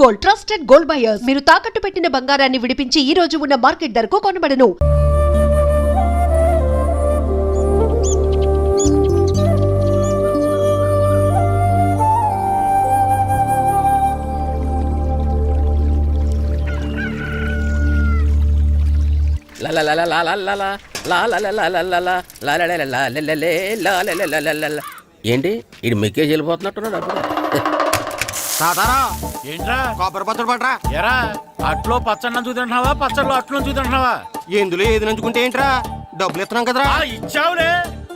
Gold trusted gold buyers మీరు తాకట్టు పెట్టిన బంగారాన్ని విడిపించి ఈ రోజు ఉన్న మార్కెట్ ధరకు కొనబడను. ఏంటి ఇది మెక్కేజ్ వెళ్ళిపోతున్నట్టున్నాడు అప్పుడు. ఏంట్రా కొబ్బరి పచ్చడి పట్రా. ఎరా అట్లో పచ్చడి నంచు తింటున్నావా పచ్చడిలో అట్లు నంచు తింటున్నావా? ఎందులో ఏది నంచుకుంటే ఏంట్రా, డబ్బులు ఇస్తున్నాం కదరా. ఇచ్చావులే,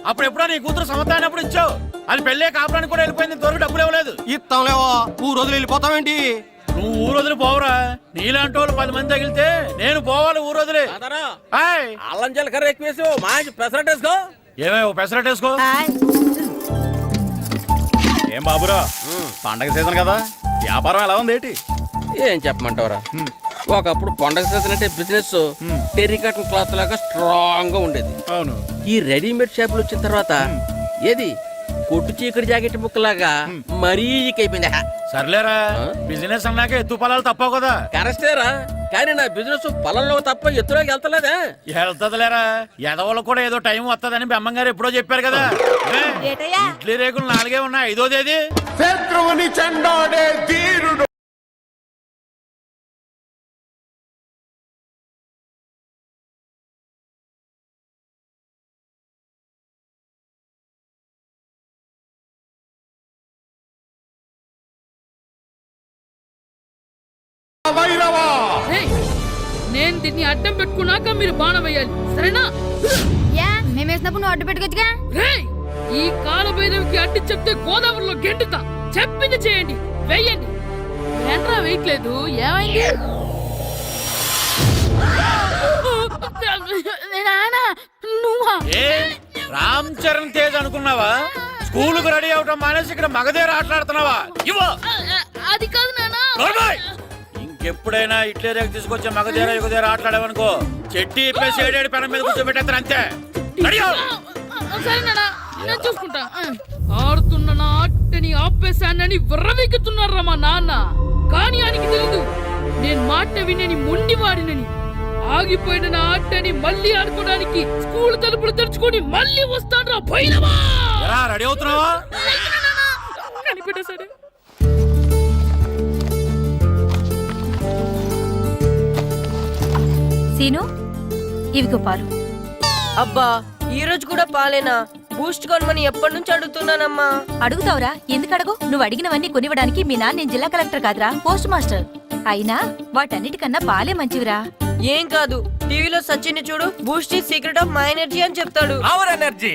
అప్పుడు ఎప్పుడో నీ కూతురు సమత అయినప్పుడు ఇచ్చావు. అది పెళ్ళే కాపురానికి కూడా వెళ్ళిపోయింది, ఇంతవరకు డబ్బులు ఇవ్వలేదు. ఇస్తాంలేవో, ఊరు రోజులు వెళ్ళిపోతావేంటి? నువ్వు ఊరు వదిలి పోవురా. నీలాంటి వాళ్ళు 10 మంది తగిలితే నేను పోవాలి ఊరు వదిలి. అల్లం జీలకర్ర ఎక్కువేసి మంచి పెసరట్ వేసుకో. ఏమే ఓ పెసరట్ వేసుకో. ఏం బాబురా, పండగ సీజన్ కదా, వ్యాపారం ఎలా ఉంది ఏంటి? ఏం చెప్పమంటావురా, ఒకప్పుడు పండగ సీజన్ అంటే బిజినెస్ టెరికాటన్ క్లాత్ లాగా స్ట్రాంగ్ గా ఉండేది. అవును, ఈ రెడీమేడ్ షాపులు వచ్చిన తర్వాత ఏది కొట్టు చీకటి జాకెట్ ముక్కలాగా మరీ అయిపోయింది. సర్లేరా, బిజినెస్ అన్నాక ఎత్తు పొలాలు తప్పవు కదా. కరెస్టేరా, కానీ నా బిజినెస్ పొలంలో తప్ప ఎత్తులోకి వెళ్తలేదా? వెళ్తదిలేరా, ఎదవలకు కూడా ఏదో టైం వస్తుందని బెమ్మం గారు ఎప్పుడో చెప్పారు కదా. ఇడ్లీ రేకులు 4 ఉన్నాయి, 5వ తేదీ. శత్రువుని చెండాడే ధీరుడు. నేను దీన్ని అడ్డం పెట్టుకున్నాక మీరు బాణం వేయాలి, సరేనా? మేమేసినప్పుడు నువ్వు అడ్డు పెట్టుకోవచ్చుగా. ఈ కాలభైరవికి అడ్డు చెప్తే గోదావరిలో గెంటుతా. చెప్పింది చేయండి, వెయ్యండి. ఏంట్రా వేయట్లేదు, ఏమైంది? నువ్వా? రామ్ చరణ్ తేజ్ అనుకున్నావా? స్కూల్ కు రెడీ అవటం మానేసి ఇక్కడ మగధేర ఆటలాడుతున్నావా? అది కాదు నానా. ఇంకెప్పుడైనా ఇట్లే రేపు తీసుకొచ్చే మగధేర యుగధేర ఆటలాడేవనుకో చెట్టి ఇప్పేసి 7 పెనం మీద కూర్చోబెట్టేస్తారు అంతే. సరే నానా, నేను చూసుకుంటా. ఆడుతున్న నా ఆటని ఆపేశానని విర్రవీగుతున్నారా మా నాన్న. కానీ ఆయనకి తెలీదు నేను మాట వినని మొండివాడినని. ఆగిపోయిన నా ఆటని మళ్ళీ ఆడుకోవడానికి స్కూల్ తలుపులు తెరుచుకొని మళ్ళీ వస్తాను రా భైరవా. రెడీ అవుతున్నావా? కనిపెట్టా సరే. సీను, ఇవిగో పాలు. అబ్బా, ఈ రోజు కూడా పాలేనా? బూస్ట్ కొనమని ఎప్పటి నుంచి అడుగుతున్నానమ్మా. అడుగుతావురా, ఎందుకు అడగు? నువ్వు అడిగినవన్నీ కొనివ్వడానికి మీ నాన్న నేను జిల్లా కలెక్టర్ కాదురా, పోస్ట్ మాస్టర్. అయినా వాటన్నిటికన్నా పాలే మంచివిరా. ఏం కాదు, టీవీలో సచిన్ చూడు, Boost is secret of my energy అని చెప్తాడు. Our energy.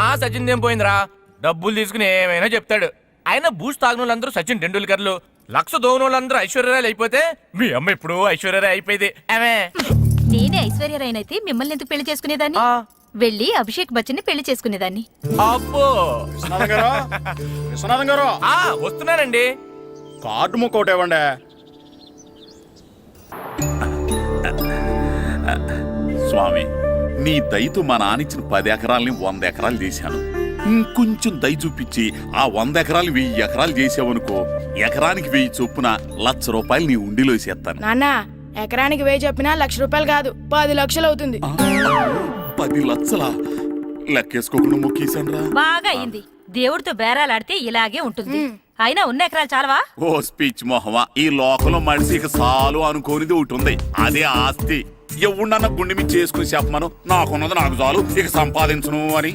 ఆ సచిన్ ఏం పోయిందిరా, డబ్బులు తీసుకుని ఏమైనా చెప్తాడు. ఆయన బూస్ట్ తాగిన వాళ్ళందరూ సచిన్ టెండూల్కర్లు, లక్ష దోగిన వాళ్ళందరూ ఐశ్వర్యరాయలు అయిపోతే మీ అమ్మ ఇప్పుడు ఐశ్వర్యరాయ్ అయిపోయింది. నేనే ఐశ్వర్యరాయనైతే మిమ్మల్ని ఎందుకు పెళ్లి చేసుకునేదాన్ని? వెళ్ళి అభిషేక్ బచ్చన్ ని పెళ్లి చేసుకునేదాన్ని. అబ్బో, విశ్వనాథం గారు వస్తున్నానండి. కార్డు ముక్క ఒకటి ఇవ్వండి. స్వామి, నీ దయతో మా నానిచ్చిన 10 ఎకరాలని 100 ఎకరాలు చేశాను. ఇంకొంచెం దయ చూపించి ఆ 100 ఎకరాలు 1000 ఎకరాలు చేసావనుకో, ఎకరానికి 1000 చొప్పున ₹1,00,000 నీ ఉండిలో వేసేస్తాను. నాన్న, ఎకరానికి 1000 చెప్పినా ₹1,00,000 కాదు, 10 లక్షలు అవుతుంది. 10 లక్షలా? లెక్కేసుకోకుండా మొక్కేశాను రా. బాగా అయింది. దేవుడితో బేరాలాడితే ఇలాగే ఉంటుంది. అయినా ఉన్న ఎకరాలు చాలవా? ఓ స్పీచ్ మొహమా, ఈ లోకంలో మనిషి ఇక సాలు అనుకోనిది ఒకటి ఉంది, అదే ఆస్తి. ఎవడన్నా గుండె మీద చేసుకుని చెప్పమను, నాకున్నది నాకు చాలు, ఇక సంపాదించను అని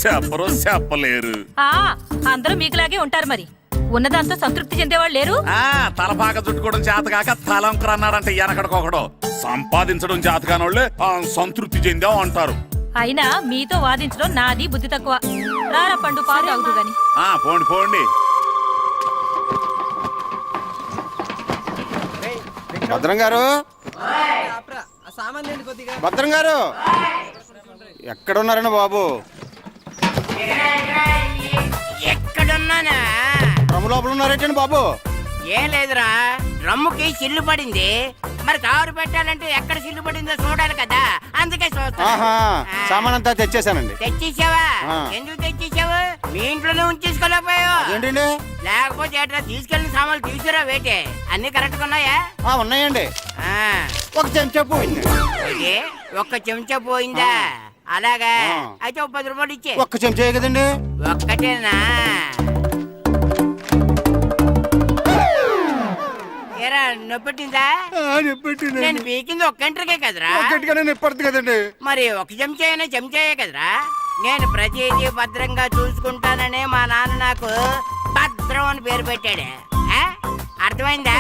చెప్పరు, చెప్పలేరు. అందరూ మీకులాగే ఉంటారు మరి. ఉన్నదాంతో సంతృప్తి చెందేవాళ్ళు లేరు. తలపాక చుట్టుకోవడం చేతకాక తలంకర అన్నాడంటే వెనకడకొకడు. సంపాదించడం చేతకానోళ్ళే సంతృప్తి చెందాం అంటారు. అయినా మీతో వాదించడం నాది బుద్ధి తక్కువ. రారా పండు, పాలు తాగుతూ గాని. పోండి పోండి. భద్రం గారు, భద్రం గారు ఎక్కడున్నారండి బాబు? ఎక్కడున్నానా? లోపల ఉన్నారేటండి బాబు? ఏం లేదురా డ్రమ్ముకి సిల్లు పడింది. మరి కారు పెట్టాలంటే ఎక్కడ సిల్లు పడిందో చూడాలి కదా, అందుకే ఆహా సామాన్ అంతా తెచ్చేసానండి. తెచ్చేసావా? ఆ. ఎందుకు తెచ్చేసావు? మీ ఇంట్లోనే ఉంచేసుకోలేకపోయావు. ఏంటండి? లేకపోతే ఎట్లా తీసుకెళ్లిన సామాన్లు తీసుకురా వేటే అన్ని కరెక్ట్ ఉన్నాయా? ఉన్నాయండి. ఆ. ఒక చెంచా పోయింది. అయితే ఒక్క చెంచా పోయిందా? అలాగా ఆ. అయితే ఒక 10 రూపాయలు ఇచ్చే. ఒక్క చెంచా కదండి. ఒక్కటేనా? ఏరా నొప్పెట్టిందా? నేను పీకింది ఒక్క గంటకే కదరా. ఒక్కటిగానే నొప్పి కదండి. మరి ఒక చెంచా అయినా చెంచాయే కదరా. నేను ప్రతిదీ భద్రంగా చూసుకుంటాననే మా నాన్న నాకు భద్రం అని పేరు పెట్టాడు. ఆ? అర్థమైందా?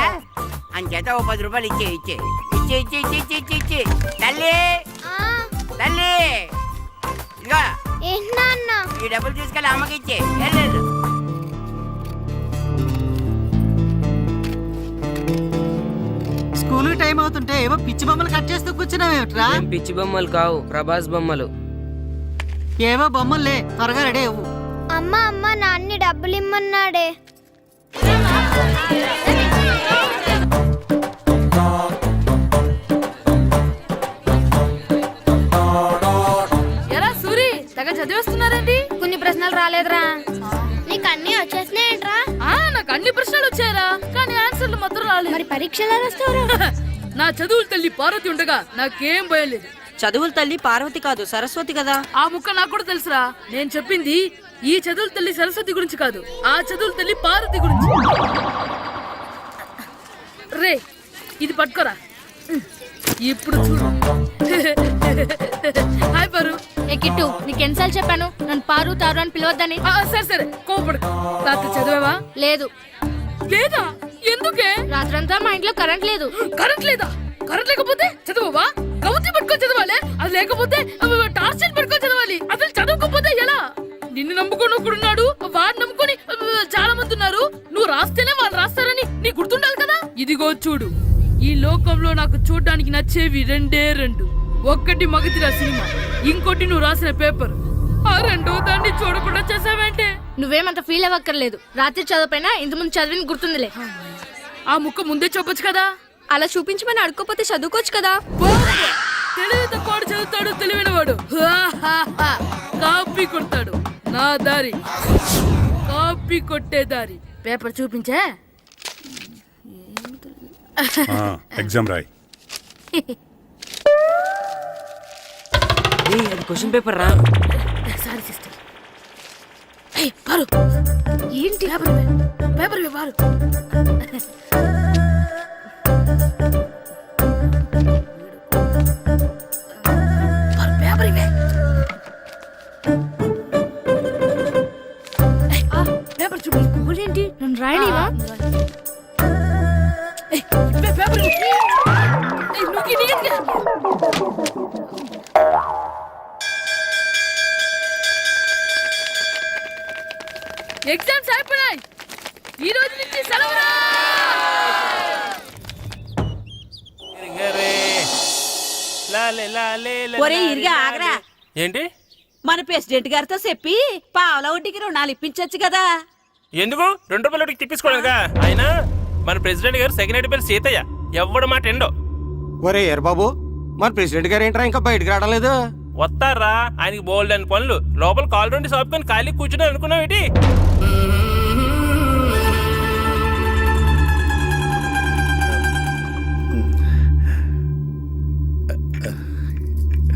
అంచేత ఓ 10 రూపాయలు ఇచ్చే ఇచ్చే ఇచ్చే ఇచ్చే ఇచ్చే ఇచ్చే ఇచ్చే ఇచ్చే తల్లి తల్లి ఇదిగో ఈ డబ్బులు తీసుకెళ్ళి అమ్మకి ఇచ్చే. వెళ్ళు. స్కూల్ టైం అవుతుంటే ఏవో పిచ్చి బొమ్మలు కట్ చేస్తూ కూర్చున్నావేమిట్రా? పిచ్చి బొమ్మలు కావు, ప్రభాస్ బొమ్మలు. ఏవో బొమ్మలే, త్వరగా రెడీ అవ్వు. అమ్మ నాన్ని డబ్బులు ఇమ్మన్నాడే. ఎరా సూరి తెగ చదివేస్తున్నారండి. కొన్ని ప్రశ్నలు రాలేదురా. నీకు అన్ని వచ్చేసినాయంట్రా? నాకు అన్ని ప్రశ్నలు వచ్చాయరా, కానీ ఆన్సర్లు మాత్రం రాలేదు. మరి పరీక్షలు రాస్తావురా? నా చదువుల తల్లి పార్వతి ఉండగా నాకేం భయం లేదు. చదువుల తల్లి పార్వతి కాదు, సరస్వతి కదా. ఆ ముక్క నాకు కూడా తెలుసురా. నేను చెప్పింది ఈ చదువుల తల్లి సరస్వతి గురించి కాదు, ఆ చదువుల తల్లి పార్వతి గురించి. రే ఇది పట్టుకోరా. ఇప్పుడు చూడు. హాయ్ పారు. ఏ కిట్టు, నీకెన్నిసార్లు చెప్పాను నన్ను పారు తారు అని పిలవద్దని? సరే సరే కోపడకు. రాత్రి చదివావా? లేదు. లేదా? ఎందుకే? రాత్రంతా మా ఇంట్లో కరెంట్ లేదు. కరెంట్ లేదా? కరెంట్ లేకపోతే చదవవా? కవిత పట్టుకొని చదవాలి. అది లేకపోతే టార్చ్ లైట్ పట్టుకొని చదవాలి. అసలు చదవకపోతే ఎలా? నిన్ను నమ్ముకొని ఒకడున్నాడు, వాడు నమ్ముకొని చాలా మంది ఉన్నారు. నువ్వు రాస్తేనే వాళ్ళు రాస్తారని నీకు గుర్తుండాలి కదా. ఇదిగో చూడు, ఈ లోకంలో నాకు చూడడానికి నచ్చేవి రెండే రెండు. ఒక్కటి మగతిరా సినిమా, ఇంకోటి నువ్వు రాసిన పేపర్. ఆ రెండో దాన్ని చూడకుండా చేసావేంటే? నువ్వేమంత ఫీల్ అవ్వక్కర్లేదు. రాత్రి చదవపోయినా ఇంతకుముందు చదివిన గుర్తుందిలే. ఆ ముక్క ముందే చెప్పొచ్చు కదా. అలా చూపించమని అడుక్కోపోతే చదువుకోవచ్చు కదా. తెలివి తక్కువ చదువుతాడు, తెలివైన వాడు కాపీ కొడతాడు. నా దారి కాపీ కొట్టే దారి. పేపర్ చూపించే. ఎగ్జామ్ రాయ్. క్వశ్చన్ పేపర్ రా. Sorry sister. పారు ఏంటి పేపర్ పారు. పేపర్ ఇవే. పేపర్ చూడు. ఏంటి నన్ను రాయనివా? పేపర్ ఎగ్జామ్స్ అయిపోయాయి. ఈ రోజు నుంచి సెలవురా. ఏంటి? మన ప్రెసిడెంట్ గారితో చెప్పి పావుల వడ్డీకి రుణాలు ఇప్పించొచ్చు కదా. ఎందుకు 2 రూపాయలు ఒకటి తిప్పించుకోలేదుగా. ఆయన మన ప్రెసిడెంట్ గారు సెకండ్ హెడ్ పేరు సీతయ్య. ఎవ్వడు మాట ఎండో. ఒరే ఎర్ బాబు, మన ప్రెసిడెంట్ గారు ఏంట్రా ఇంకా బయటకు రావడం లేదు? వస్తారా, ఆయనకి బోల్డ్ అని పనులు. లోపల కాల్ రెండు సాపుకొని ఖాళీ కూర్చుని అనుకున్నావు ఏంటి?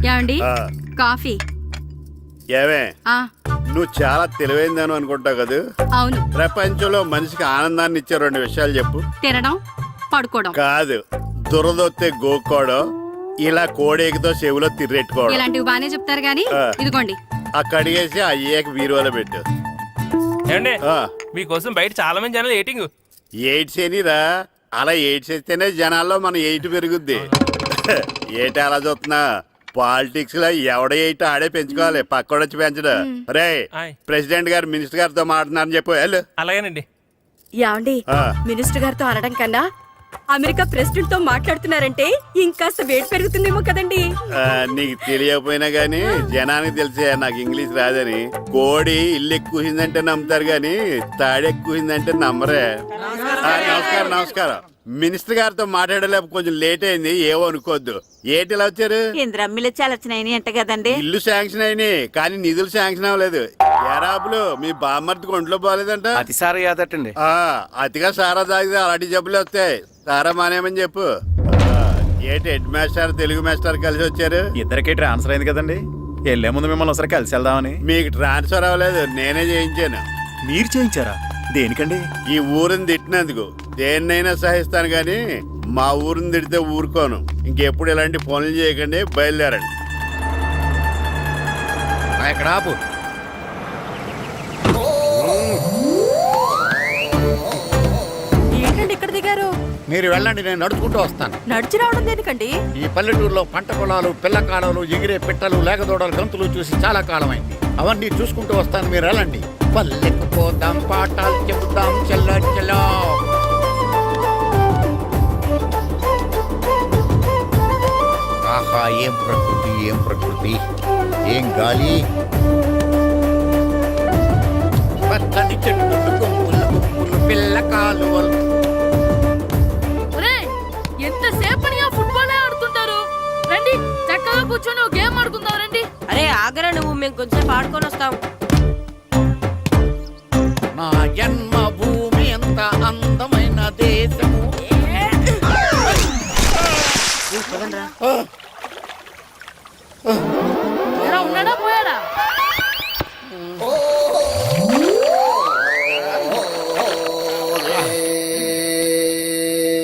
ఏమండి కాఫీ? ఏమే నువ్వు చాలా తెలివైందని అనుకుంటావు కదా. అవును. ప్రపంచంలో మనిషికి ఆనందాన్ని ఇచ్చే 2 విషయాలు చెప్పు. తినడం, పడుకోవడం. కాదు, దురదొత్తే గోక్కోవడం, ఇలా కోడేకితో చెవిలో తిర్రెట్టుకోవడం. ఇలాంటివి బానే చెప్తారు గానీ ఇదిగోండి. ఆ కడిగేసి అయ్యాక బీరువాలో పెట్టు. ఏమండి మీకోసం బయట చాలా మంది జనాలు ఏటింగ్. ఎయిడ్స్ ఏనిరా, అలా ఎయిడ్స్ వేస్తేనే జనాల్లో మన ఎయిట్ పెరుగుద్ది. ఏటి అలా చూస్తున్నా? పాలిటిక్స్ లో ఎవడ ఎయిట్ ఆడే పెంచుకోవాలి, పక్కడొచ్చి పెంచడం. రే ప్రెసిడెంట్ గారు మినిస్టర్ గారితో మాట్లాడుతున్నారని చెప్పు. అలాగేనండి. యాండి మినిస్టర్ గారితో అనడం కన్నా అమెరికా ప్రెసిడెంట్ తో మాట్లాడుతున్నారంటే ఇంకాస్త వేడి పెరుగుతుందేమో కదండి. నీకు తెలియకపోయినా గానీ జనానికి తెలిసే నాకు ఇంగ్లీష్ రాదని. కోడి ఇల్లు ఎక్కువసిందంటే నమ్ముతారు గాని తాడెక్కువసిందంటే నమ్మరే. నమస్కారం నమస్కారం. మినిస్టర్ గారితో మాట్లాడలేక కొంచెం లేట్ అయింది, ఏవో అనుకోవద్దు. ఏంటి ఇలా వచ్చారు? ఇంద్రమ్మిలు చాలచ్చినాయని అంట కదండి. ఇల్లు శాంక్షన్ అయినాయి కానీ నిధులు శాంక్షన్ అవ్వలేదు. ఎరాబులు మీ బామ్మర్తికి ఒంట్లో పోలేదంట. అతిసారి యాదటండి. అతిగా సారా తాగితే అలాంటి జబ్బులు వస్తాయి. సారా మానేమని చెప్పు. ఏంటి హెడ్ మాస్టర్ తెలుగు మాస్టర్ కలిసి వచ్చారు? ఇద్దరికి ట్రాన్స్ఫర్ అయింది కదండి, వెళ్లే ముందు మిమ్మల్ని ఒకసారి కలిసి వెళ్దామని. మీకు ట్రాన్స్ఫర్ అవ్వలేదు, నేనే చేయించాను. మీరు చేయించారా? దేనికండి? ఈ ఊరిని తిట్టినందుకు. దేన్నైనా సహిస్తాను కానీ మా ఊరిని తిడితే ఊరుకోను. ఇంకెప్పుడు ఇలాంటి పనులు చేయకండి, బయలుదేరండి. ఇక్కడ ఆపు. ఏంటండి ఇక్కడ దిగారు? మీరు వెళ్ళండి, నేను నడుచుకుంటూ వస్తాను. నడిచి రావడం దేనికండి? ఈ పల్లెటూరులో పంట పొలాలు, పిల్ల కాలాలు, ఎగిరే పిట్టలు, లేకదోడలు, గంతులు చూసి చాలా కాలమైంది. అవన్నీ చూసుకుంటూ వస్తాను, మీరు వెళ్ళండి. పల్లెకు పోదాం, పాఠాలు చెబుతాం, చెల్లో. ఆహా, ఏం ప్రకృతి, ఏం ప్రకృతి, ఏం గాలి. పచ్చని చెట్లు, గుంపులు గుంపులు, పిల్ల కాలువలు. ఒరేయ్, ఎంతసేపని ఆ ఫుట్బాల్ ఆడుతుంటారు? రండి చక్కగా కూర్చొని ఒక గేమ్ ఆడుకుందాం రండి. అరే ఆగరా నువ్వు, మేము కొంచెం ఆడుకొని వస్తాం. నా జన్మ భూమి ఎంత అందమైన దేశము. ఎలా ఉన్నాడా పోయాడా?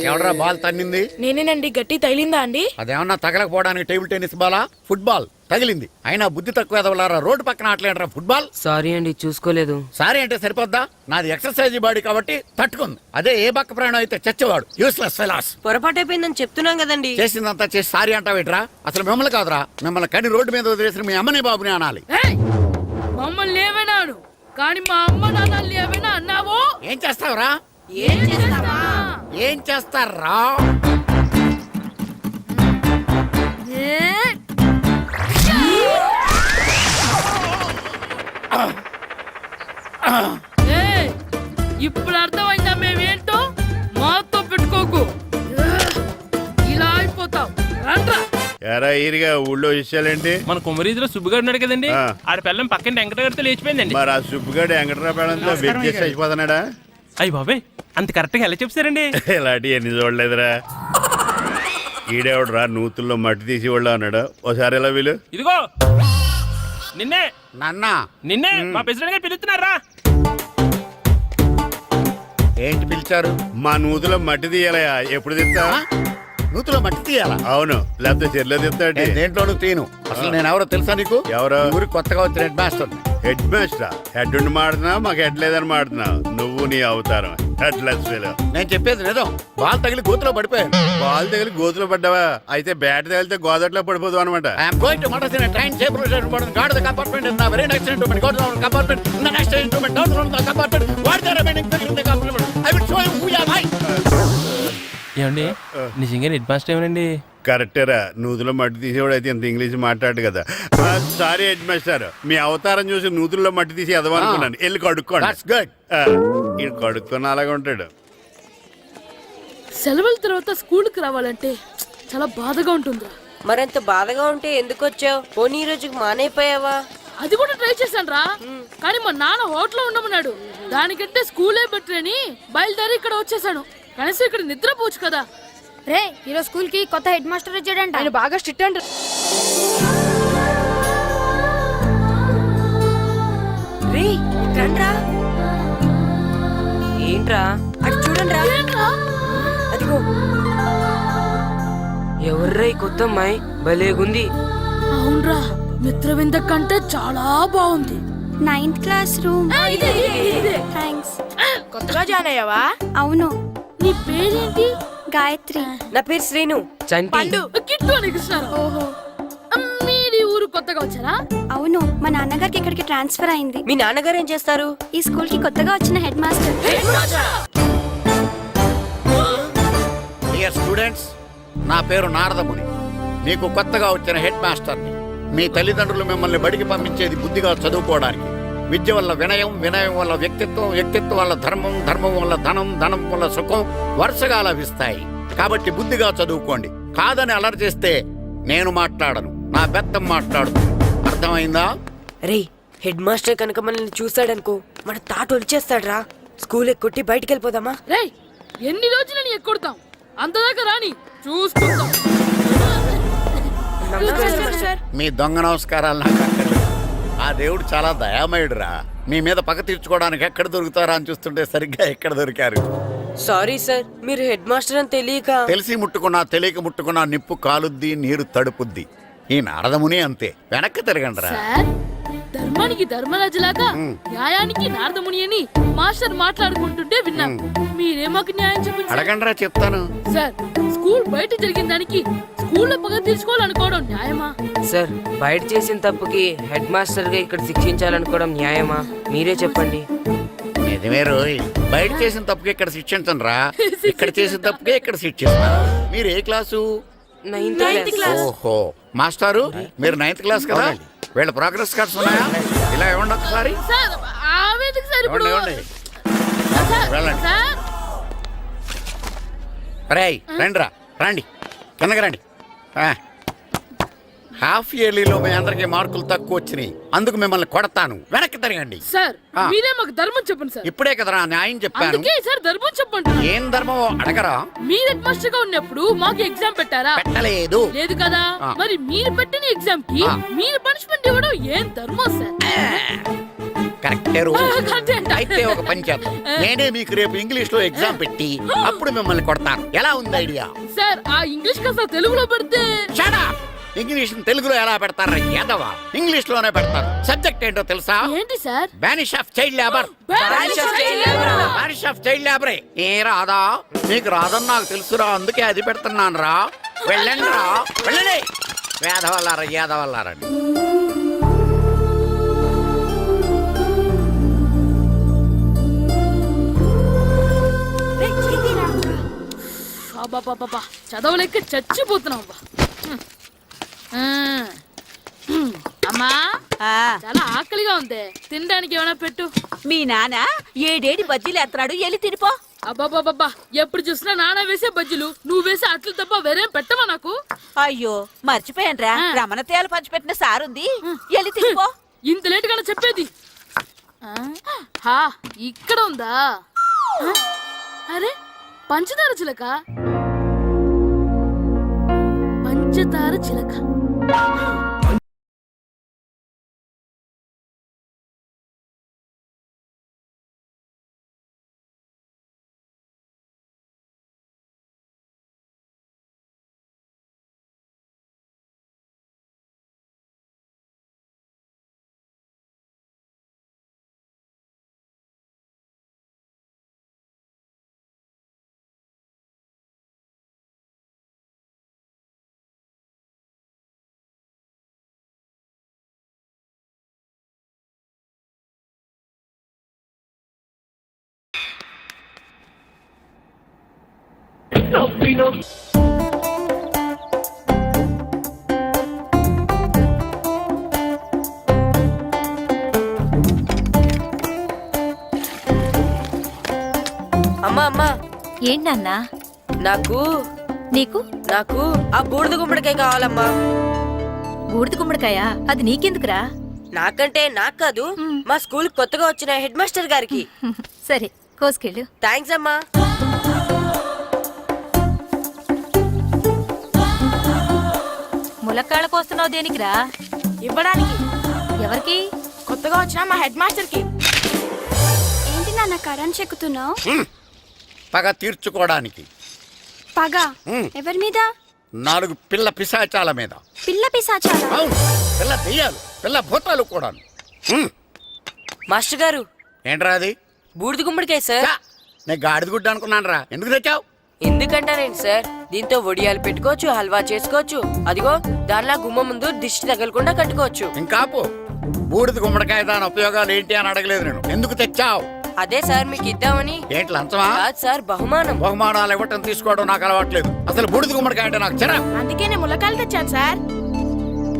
ఎవడరా బాల్ తన్నింది? నేనేనండి. గట్టి తగిలిందా అండి? అదేమన్నా తగలకపోవడానికి టేబుల్ టెన్నిస్ బాలా, ఫుట్బాల్ తగిలింది. అయినా బుద్ధి తక్కువ ఎదవలారా, రోడ్డు పక్కన ఆటలేడరా ఫుట్బాల్. సారీ అండి, చూసుకోలేదు. సారీ అంటే సరిపోద్దా? నాది ఎక్సర్సైజ్ బాడీ కాబట్టి తట్టుకుంది. అదే ఏ బక్క ప్రాణం అయితే చచ్చేవాడు. Useless fellas. పొరపాటు అయిపోయిందని చెప్తున్నాం కదండి. చేసిందంతా చేసి సారీ అంటావేట్రా? అసలు మిమ్మల్ని కాదురా, మిమ్మల్ని కని రోడ్డు మీద వదిలేసిన మీ అమ్మని బాబుని అనాలి. ఏయ్, మమ్మల్ని ఏమైనాడు కానీ మా అమ్మ నాన్నల్ని ఏమైనా అన్నావో? ఏం చేస్తావురా? ఏం చేస్తావా? ఏం చేస్తారా? ఏయ్, ఇప్పుడు అర్థమైందా మేమేంటో? మాతో పెట్టుకోకు, ఇలా అయిపోతాం. రండ్రా. ఎరా ఈరిగా ఊళ్ళో విషయాలేంటి? మన కుమరీధిలో సుబ్బుగాడు ఉన్నాడు కదండి, ఆ. ఆడ పిల్లం పక్కన వెంకటగారితో లేచిపోయిందండి. మరి ఆ సుబ్బుగాడు వెంకటరాపేడంతో వెక్కేసి అయిపోతున్నాడా? అయ్యి బాబాయ్, అంత కరెక్ట్ గా ఎలా చెప్తారండి? ఇలాంటి ఎన్ని చూడలేదురా. ఈడేవడరా నూతుల్లో మట్టి తీసి వాళ్ళు అన్నాడు. ఓసారి ఎలా వీలు? ఇదిగో నిన్నే నాన్న నిన్నే మా ప్రెసిడెంట్ గారు పిలుస్తున్నారా? ఏంటి పిలిచారు? మా నూతులో మట్టి తీయాలయా. ఎప్పుడు తీస్తా? నూతులో మట్టి తీయాలా? అవును, లేకపోతే చెర్లో తీస్తాడు. దేంట్లోనూ తీను. అసలు నేను ఎవరో తెలుసా నీకు? ఎవరో ఊరికి కొత్తగా వచ్చిన head master. Head master? Head ఉండి మాడుతున్నావు, మాకు హెడ్ లేదని మాడుతున్నావు. నువ్వు నీ అవతారం హెడ్ లెస్ ఫెలో. నేను చెప్పేది నిజం. బాల్ తగిలి గోతులో పడిపోయాను. బాల్ తగిలి గోతులో పడ్డావా? అయితే బ్యాట్ తగిలితే గోదట్లో పడిపోదు అనమాట. ఏమండి నిజంగా హెడ్ మాస్టర్ ఏమనండి? కరెక్టరా, నూతులో మట్టి తీసేవాడు అయితే ఇంత ఇంగ్లీష్ మాట్లాడు కదా. సారీ హెడ్ మాస్టర్, మీ అవతారం చూసి నూతుల్లో మట్టి తీసి ఎదవనుకున్నాను. వెళ్ళి కడుక్కోండి. ఇది కడుక్కొని అలాగే ఉంటాడు. సెలవుల తర్వాత స్కూల్కి రావాలంటే చాలా బాధగా ఉంటుందిరా. మరింత బాధగా ఉంటే ఎందుకు వచ్చావు? పోనీ ఈ రోజుకి మానైపోయావా? అది కూడా ట్రై చేశాను రా, కానీ మా నాన్న హోటల్లో ఉండమన్నాడు. దానికంటే స్కూలే బెటర్ అని బయలుదేరి ఇక్కడ వచ్చేసాను. కనీసం ఇక్కడ నిద్రపోవచ్చు కదా. రే, ఈరోజు స్కూల్ కి కొత్త హెడ్ మాస్టర్ వచ్చాడంట. ఆయన బాగా స్ట్రిక్ట్ అంట. రే రండ్రా. ఏంట్రా అటు చూడండిరా. అదిగో ఎవర్రా ఈ కొత్త అమ్మాయి? భలేగుంది. అవునరా, మిత్రవింద కంటే చాలా బాగుంది. 9th class room. థ్యాంక్స్. కొత్తగా జాయిన్ అయ్యావా? అవును. నీ పేరేంటి? గాయత్రి. నా పేరు శ్రీను. పండు కిట్టు అని కృష్ణారావు. ఓహో, మీది ఊరు కొత్తగా వచ్చారా? అవును, మా నాన్నగారికి ఇక్కడికి ట్రాన్స్ఫర్ అయింది. మీ నాన్నగారు ఏం చేస్తారు? ఈ స్కూల్ కి కొత్తగా వచ్చిన హెడ్ మాస్టర్. డియర్ స్టూడెంట్స్, నా పేరు నారదముని. మీకు కొత్తగా వచ్చిన హెడ్ మాస్టర్ని. మీ తల్లిదండ్రులు మిమ్మల్ని బడికి పంపించేది బుద్ధిగా చదువుకోవడానికి. విద్య వల్ల వినయం, వినయం వల్ల వ్యక్తిత్వం, వ్యక్తిత్వం వల్ల ధర్మం, ధర్మం వల్ల ధనం, ధనం వల్ల సుఖం వరుసగా లభిస్తాయి. కాబట్టి బుద్ధిగా చదువుకోండి. కాదని అలర్ చేస్తే నేను మాట్లాడను, నా బెత్తం మాట్లాడుతుంది. అర్థమైందా? రే, హెడ్ మాస్టర్ కనుక మనల్ని చూసాడనుకో మన తాట వచ్చేస్తాడ్రా. స్కూల్ కొట్టి బయటికి వెళ్ళిపోదామా? రేయ్, ఎన్ని రోజులని ఎక్కొడతాం? అంతదాకా రాని చూసుకుంటాం. మీ దొంగ నమస్కారాలు నాకు అక్కర్లేదు. ఆ దేవుడు చాలా దయామయుడురా. మీ మీద పగ తీర్చుకోవడానికి ఎక్కడ దొరుకుతారా అని చూస్తుంటే సరిగ్గా ఎక్కడ దొరికారు. సారీ సార్, మీరు హెడ్ మాస్టర్ అని తెలియక. తెలిసి ముట్టుకున్నా తెలియక ముట్టుకున్నా నిప్పు కాలుద్ది, నీరు తడుపుద్ది. ఈ నారదముని అంతే. వెనక్కి తిరగండి రా. సార్, ధర్మానికి ధర్మరాజులాగా న్యాయానికి నారదముని అని మాస్టర్ మాట్లాడుకుంటుంటే విన్నాం. మీరే మాకు న్యాయం చెప్పండి. అడగండి రా, చెప్తాను. సార్, స్కూల్ బయట జరిగిన దానికి స్కూల్లో పగ తీర్చుకోవాలనుకోవడం న్యాయమా? సార్, బయట చేసిన తప్పుకి హెడ్ మాస్టర్ గా ఇక్కడ శిక్షించాలనుకోవడం న్యాయమా? మీరే చెప్పండి. నిజమే రోయ్, బయట చేసిన తప్పుకి ఇక్కడ శిక్షించను రా. ఇక్కడ చేసిన తప్పుకే ఇక్కడ శిక్షిస్తాను. మీరు ఏ క్లాసు? 9th class. ఓహో, మాస్టారు మీరు 9th క్లాస్ కదా? వీళ్ళ ప్రోగ్రెస్ కార్డ్స్ ఉన్నాయా? ఇలా ఇవ్వండి ఒకసారి. సార్, ఆవేదకు సార్ ఇప్పుడు. ఇవ్వండి, వెళ్ళండి. సార్, రేయ్ రండి రా, రండి కిందకి రండి. హాఫ్ ఇయర్లీలో మీ అందరికీ మార్కులు తక్కువ వచ్చినాయి, అందుకు మిమ్మల్ని కొడతాను. వెనక్కి తిరగండి. సార్, మీరే మాకు ధర్మం చెప్పండి సార్. ఇప్పుడే కదరా న్యాయం చెప్పాను. అందుకే సార్ ధర్మం చెప్పండి. ఏం ధర్మమో అడగరా? మీరు హెడ్ మాస్టర్ గా ఉన్నప్పుడు మాకు ఎగ్జామ్ పెట్టారా? పెట్టలేదు. లేదు కదా. మరి మీరు పెట్టిన ఎగ్జామ్ కి మీరు పనిష్మెంట్ ఇవ్వడం ఏం ధర్మం సార్? కరెక్టే రో. అయితే ఒక పని చేద్దాం, నేనే మీకు రేపు ఇంగ్లీష్ లో ఎగ్జామ్ పెట్టి అప్పుడు మిమ్మల్ని కొడతాను. ఎలా ఉంది ఐడియా? సార్, ఆ ఇంగ్లీష్ కాస్త తెలుగులో పెడితే. Shut up! ఇంగ్లీష్ తెలుగులో ఎలా పెడతారా యాదవా? ఇంగ్లీష్ లోనే పెడతారు. సబ్జెక్ట్ ఏంటో తెలుసా? ఏంటి sir? Banish of child labour. Banish of child లేబరే. ఏ రాదా? నీకు రాదని నాకు తెలుసురా, అందుకే అది పెడుతున్నాను రా. వెళ్ళండి రా, వెళ్ళండి. వేదవల్లారా, యాదవల్లారండి. బాబా, చదవలేక చచ్చిపోతున్నాం. అమ్మా, చాలా ఆకలిగా ఉంది, తినడానికి ఏమైనా పెట్టు. మీ నాన్న ఏడేడి బజ్జీలు ఎత్తాడు, ఎల్లి తినిపో. అబ్బాబాబా, ఎప్పుడు చూసినా నాన్న వేసే బజ్జీలు, నువ్వు వేసే అట్లు తప్ప వేరేం పెట్టవా నాకు? అయ్యో మర్చిపోయానురా, రమణ తేలు పంచిపెట్టిన సారుంది, ఎల్లి తినిపో. ఇంత లేట్ గా చెప్పేది. ఇక్కడ ఉందా? అరే, పంచదార చిలక. పంచదార చిలక. అమ్మా అమ్మా, ఏంటన్నా? నాకు నీకు? నాకు ఆ బూడిద గుమ్మడికాయ కావాలమ్మా. బూడిద గుమ్మడికాయ? అది నీకెందుకురా? నాకంటే నాకు కాదు, మా స్కూల్ కొత్తగా వచ్చిన హెడ్ మాస్టర్ గారికి. సరే, కోసుకెళ్ళు. థ్యాంక్స్ అమ్మా. ములక్కాళ్ళ కోస్తున్నావు దేనికిరా? ఇవ్వడానికి. ఎవరికి? కొత్తగా వచ్చిన మా హెడ్ మాస్టర్ కి. ఏంటి నాన్న కరెంట్ చెక్కుతున్నావు? పగ తీర్చుకోవడానికి. పగ ఎవరి మీద? 4 పిల్ల పిశాచాల మీద. పిల్ల పిశాచాలా? అవును, పిల్ల దెయ్యాలు, పిల్ల భూతాలు కూడా. మాస్టర్ గారు, ఏంట్రా అది? బూడిద గుమ్మడికాయ సార్. నేను గాడిద గుడ్డ అనుకున్నాను రా. ఎందుకు తెచ్చావు? ఎందుకంటారేంటి సార్, దీంతో వడియాలు పెట్టుకోవచ్చు, హల్వా చేసుకోవచ్చు. అదిగో దానిలా గుమ్మ ముందు దిష్టి తగలకుండా కట్టుకోవచ్చు. ఇంకాపు, బూడిద గుమ్మడికాయ దాని ఉపయోగాలు ఏంటి అని అడగలేదు నేను. ఎందుకు తెచ్చావు? అదే సార్ మీకు ఇద్దామని. ఏంటి లంచమా? కాదు సార్, బహుమానం. బహుమానాలు ఇవ్వటం తీసుకోవడం నాకు అలవాట్లేదు. అసలు బూడిద గుమ్మడికాయ అంటే నాకు చెరా. అందుకే నేను ములకాలు తెచ్చాను సార్.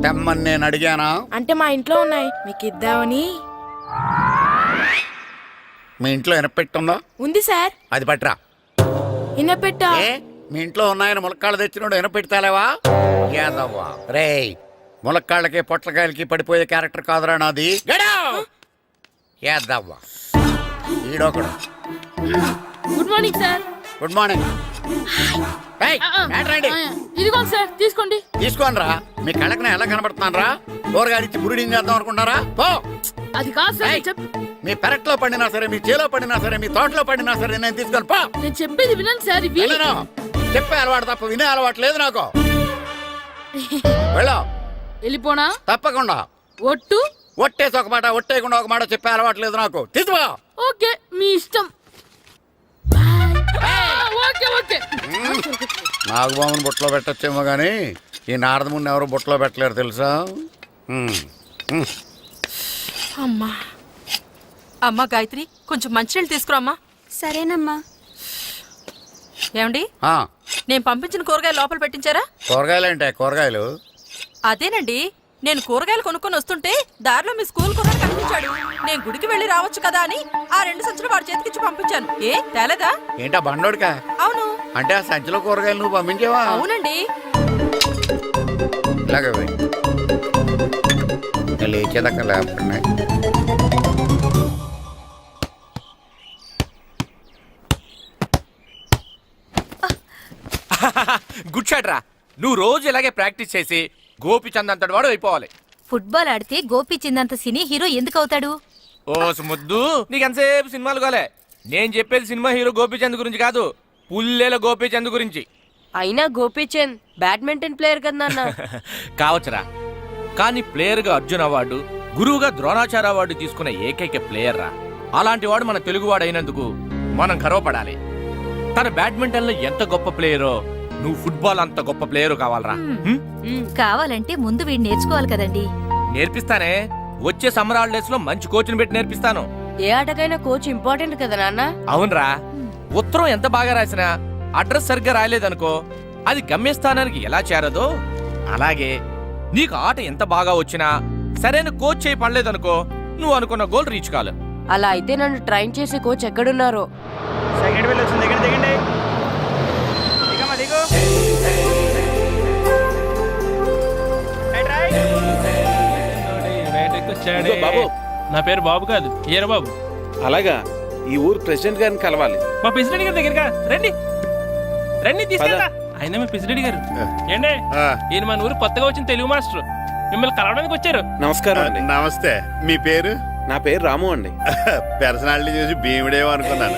తెమ్మని నేను అడిగానా? అంటే మా ఇంట్లో ఉన్నాయి, మీకు ఇద్దామని. మీ ఇంట్లో ఎనపెట్టుందో? ఉంది సార్. అది పట్రా. ఇన్నపెట్టా. ఏ మీ ఇంట్లో ఉన్నాయని ములక్కాళ్ళు తెచ్చినోడు ఎనపెడతాలేవా? యాదవ్వా రేయ్, ములక్కాళ్ళకి పొట్లకాయలకి పడిపోయే క్యారెక్టర్ కాదురా నాది. యాదవ్వా ఈడొకడు. Good morning sir. Good morning. ఇదిగో సార్, తీసుకోండి. తీసుకోనరా, మీ కళ్ళకి నేను ఎలా కనబడుతున్నాను రా? కూరగాయలిచ్చి బురుడీని చేద్దాం అనుకుంటారా? పో. అది కాదు సార్. మీ పెరట్లో పండినా సరే, మీ చేలో పండినా సరే, మీ తోటలో పండినా సరే నేను తీసుకొని పో. నేను చెప్పేది వినండి సార్. ఇవి చెప్పే అలవాటు తప్ప వినే అలవాటు లేదు నాకు. వెళ్ళో. వెళ్ళిపోనా? తప్పకుండా. ఒట్టు. ఒట్టేసి ఒక మాట, ఒట్టేయకుండా ఒక మాట చెప్పే అలవాటు లేదు నాకు. తీసుకో. ఓకే, మీ ఇష్టం. Okay okay. నాగబాబుని బుట్టలో పెట్టచ్చేమో గానీ ఈ నారదముని ఎవరు బుట్టలో పెట్టలేరు తెలుసా? అమ్మా అమ్మా గాయత్రి, కొంచెం మంచినీళ్ళు తీసుకురామ్మా. సరేనమ్మా. ఏమండి, ఆ, నేను పంపించిన కూరగాయలు లోపల పెట్టించారా? కూరగాయలు ఏంటే కూరగాయలు? అదేనండి, నేను కూరగాయలు కొనుక్కొని వస్తుంటే దారిలో మీ స్కూల్ కుర్రాడు కనిపించాడు. నేను గుడికి వెళ్ళి రావచ్చు కదా అని ఆ 2 సంచులు వాడి చేతికిచ్చి పంపించాను. ఏ తేలేదా? ఏంటా బండోడికా? అవును. అంటే ఆ సంచిలో కూరగాయలు నువ్వు పంపించావా? అవునండి. ఇలాగే లేచేదాకా లేకుండా గుడ్ షాట్ రా. నువ్వు రోజు ఇలాగే ప్రాక్టీస్ చేసి గోపిచంద్ అంతటి వాడు అయిపోవాలి. ఫుట్బాల్ ఆడితే గోపిచిందంత సినీ హీరో ఎందుకు అవుతాడు? ఓ ముద్దు, నీకు ఎంతసేపు సినిమాలు కాలే. నేను చెప్పేది సినిమా హీరో గోపిచంద్ గురించి కాదు, పుల్లెల గోపిచంద్ గురించి. అయినా గోపీచంద్ బ్యాడ్మింటన్ ప్లేయర్ కదా నాన్న. కావచ్చురా, కానీ ప్లేయర్ గా అర్జున్ అవార్డు, గురువుగా ద్రోణాచార్య అవార్డు తీసుకున్న ఏకైక ప్లేయర్ రా. అలాంటి వాడు మన తెలుగువాడు అయినందుకు మనం గర్వపడాలి. తన బ్యాడ్మింటన్ లో ఎంత గొప్ప ప్లేయరో, నువ్వు ఫుట్బాల్ అంత గొప్ప ప్లేయరు కావాలరా. కావాలంటే ముందు వీడు నేర్చుకోవాలి కదండి. నేర్పిస్తానే, వచ్చే సమ్మర్ హాలిడేస్ లో మంచి కోచ్ని పెట్టి నేర్పిస్తాను. ఏ ఆటకైనా కోచ్ ఇంపార్టెంట్ కదా నాన్న. అవునరా, ఉత్తరం ఎంత బాగా రాసినా అడ్రస్ సరిగ్గా రాయలేదనుకో, అది గమ్యస్థానానికి ఎలా చేరదో అలాగే నీకు ఆట ఎంత బాగా వచ్చినా సరైన కోచ్ చేయి పడలేదనుకో, నువ్వు అనుకున్న గోల్ రీచ్ కాదు. అలా అయితే నన్ను ట్రైన్ చేసే కోచ్ ఎక్కడున్నారో. బాబు, నా పేరు బాబు కాదు, ఏరా బాబు. అలాగా, ఈ ఊరు ప్రెసిడెంట్ గారిని కలవాలి. మా ప్రెసిడెంట్ గారి దగ్గరగా రండి రండి, తీసుకెళ్తా. ఆయన మీ ప్రెసిడెంట్ గారు ఏండే, ఈయన మన ఊరు కొత్తగా వచ్చిన తెలుగు మాస్టర్, మిమ్మల్ని కలవడానికి వచ్చారు. నమస్కారం అండి. నమస్తే. మీ పేరు? నా పేరు రాము అండి. పర్సనాలిటీ చూసి భీముడేమో అనుకున్నాను.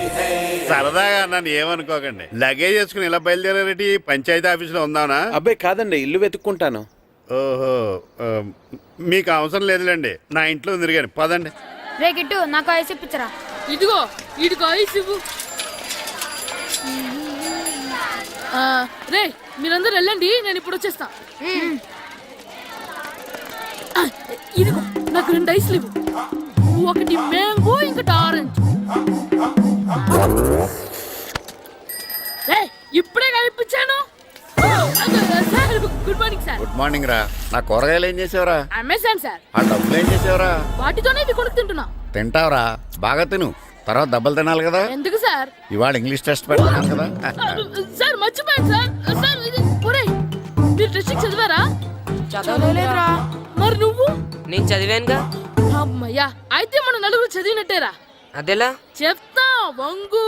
సరదాగా నన్ను ఏమనుకోకండి. లగేజ్ చేసుకుని ఇలా బయలుదేరేటి పంచాయతీ ఆఫీసులో ఉందానా? అబ్బాయి కాదండి, ఇల్లు వెతుక్కుంటాను. ఓహో, మీకు అవసరం లేదులేండి, నా ఇంట్లో తిరిగాను. పదండి. రే గిట్టు, నాకు ఐస్ ఇప్పించరా. ఇదిగో ఇదిగో ఐస్ ఇవ్వు. రే మీరందరూ వెళ్ళండి, నేను ఇప్పుడు వచ్చేస్తా. ఇదిగో నాకు 2 ఐస్లు ఇవ్వు. ఒకటి మ్యాంగో, ఇంకటి ఆరెంజ్. ఇప్పుడే కనిపించాను. Good morning sir. Good morning రా. నా కూరగాయలు ఏం చేసేవరా? Amazon sir. ఆ డబ్బులు ఏం చేసేవరా? వాటితోనే ఇవి కొనుక్కు తింటున్నా. తింటావరా, బాగా తిను, తర్వాత డబ్బులు తినాలి కదా. ఎందుకు సార్? ఇవాళ ఇంగ్లీష్ టెస్ట్ పెడతాను కదా. సార్ మర్చిపోయాను సార్. సార్ ఇది ఒరేయ్, మీరు టెస్టింగ్ చదివారా? చదవలేదురా. మరి నువ్వు? నేను చదివానుగా. అమ్మయ్యా, అయితే మన నలుగురు చదివినట్టేరా. అదెలా? చెప్తా వంగు.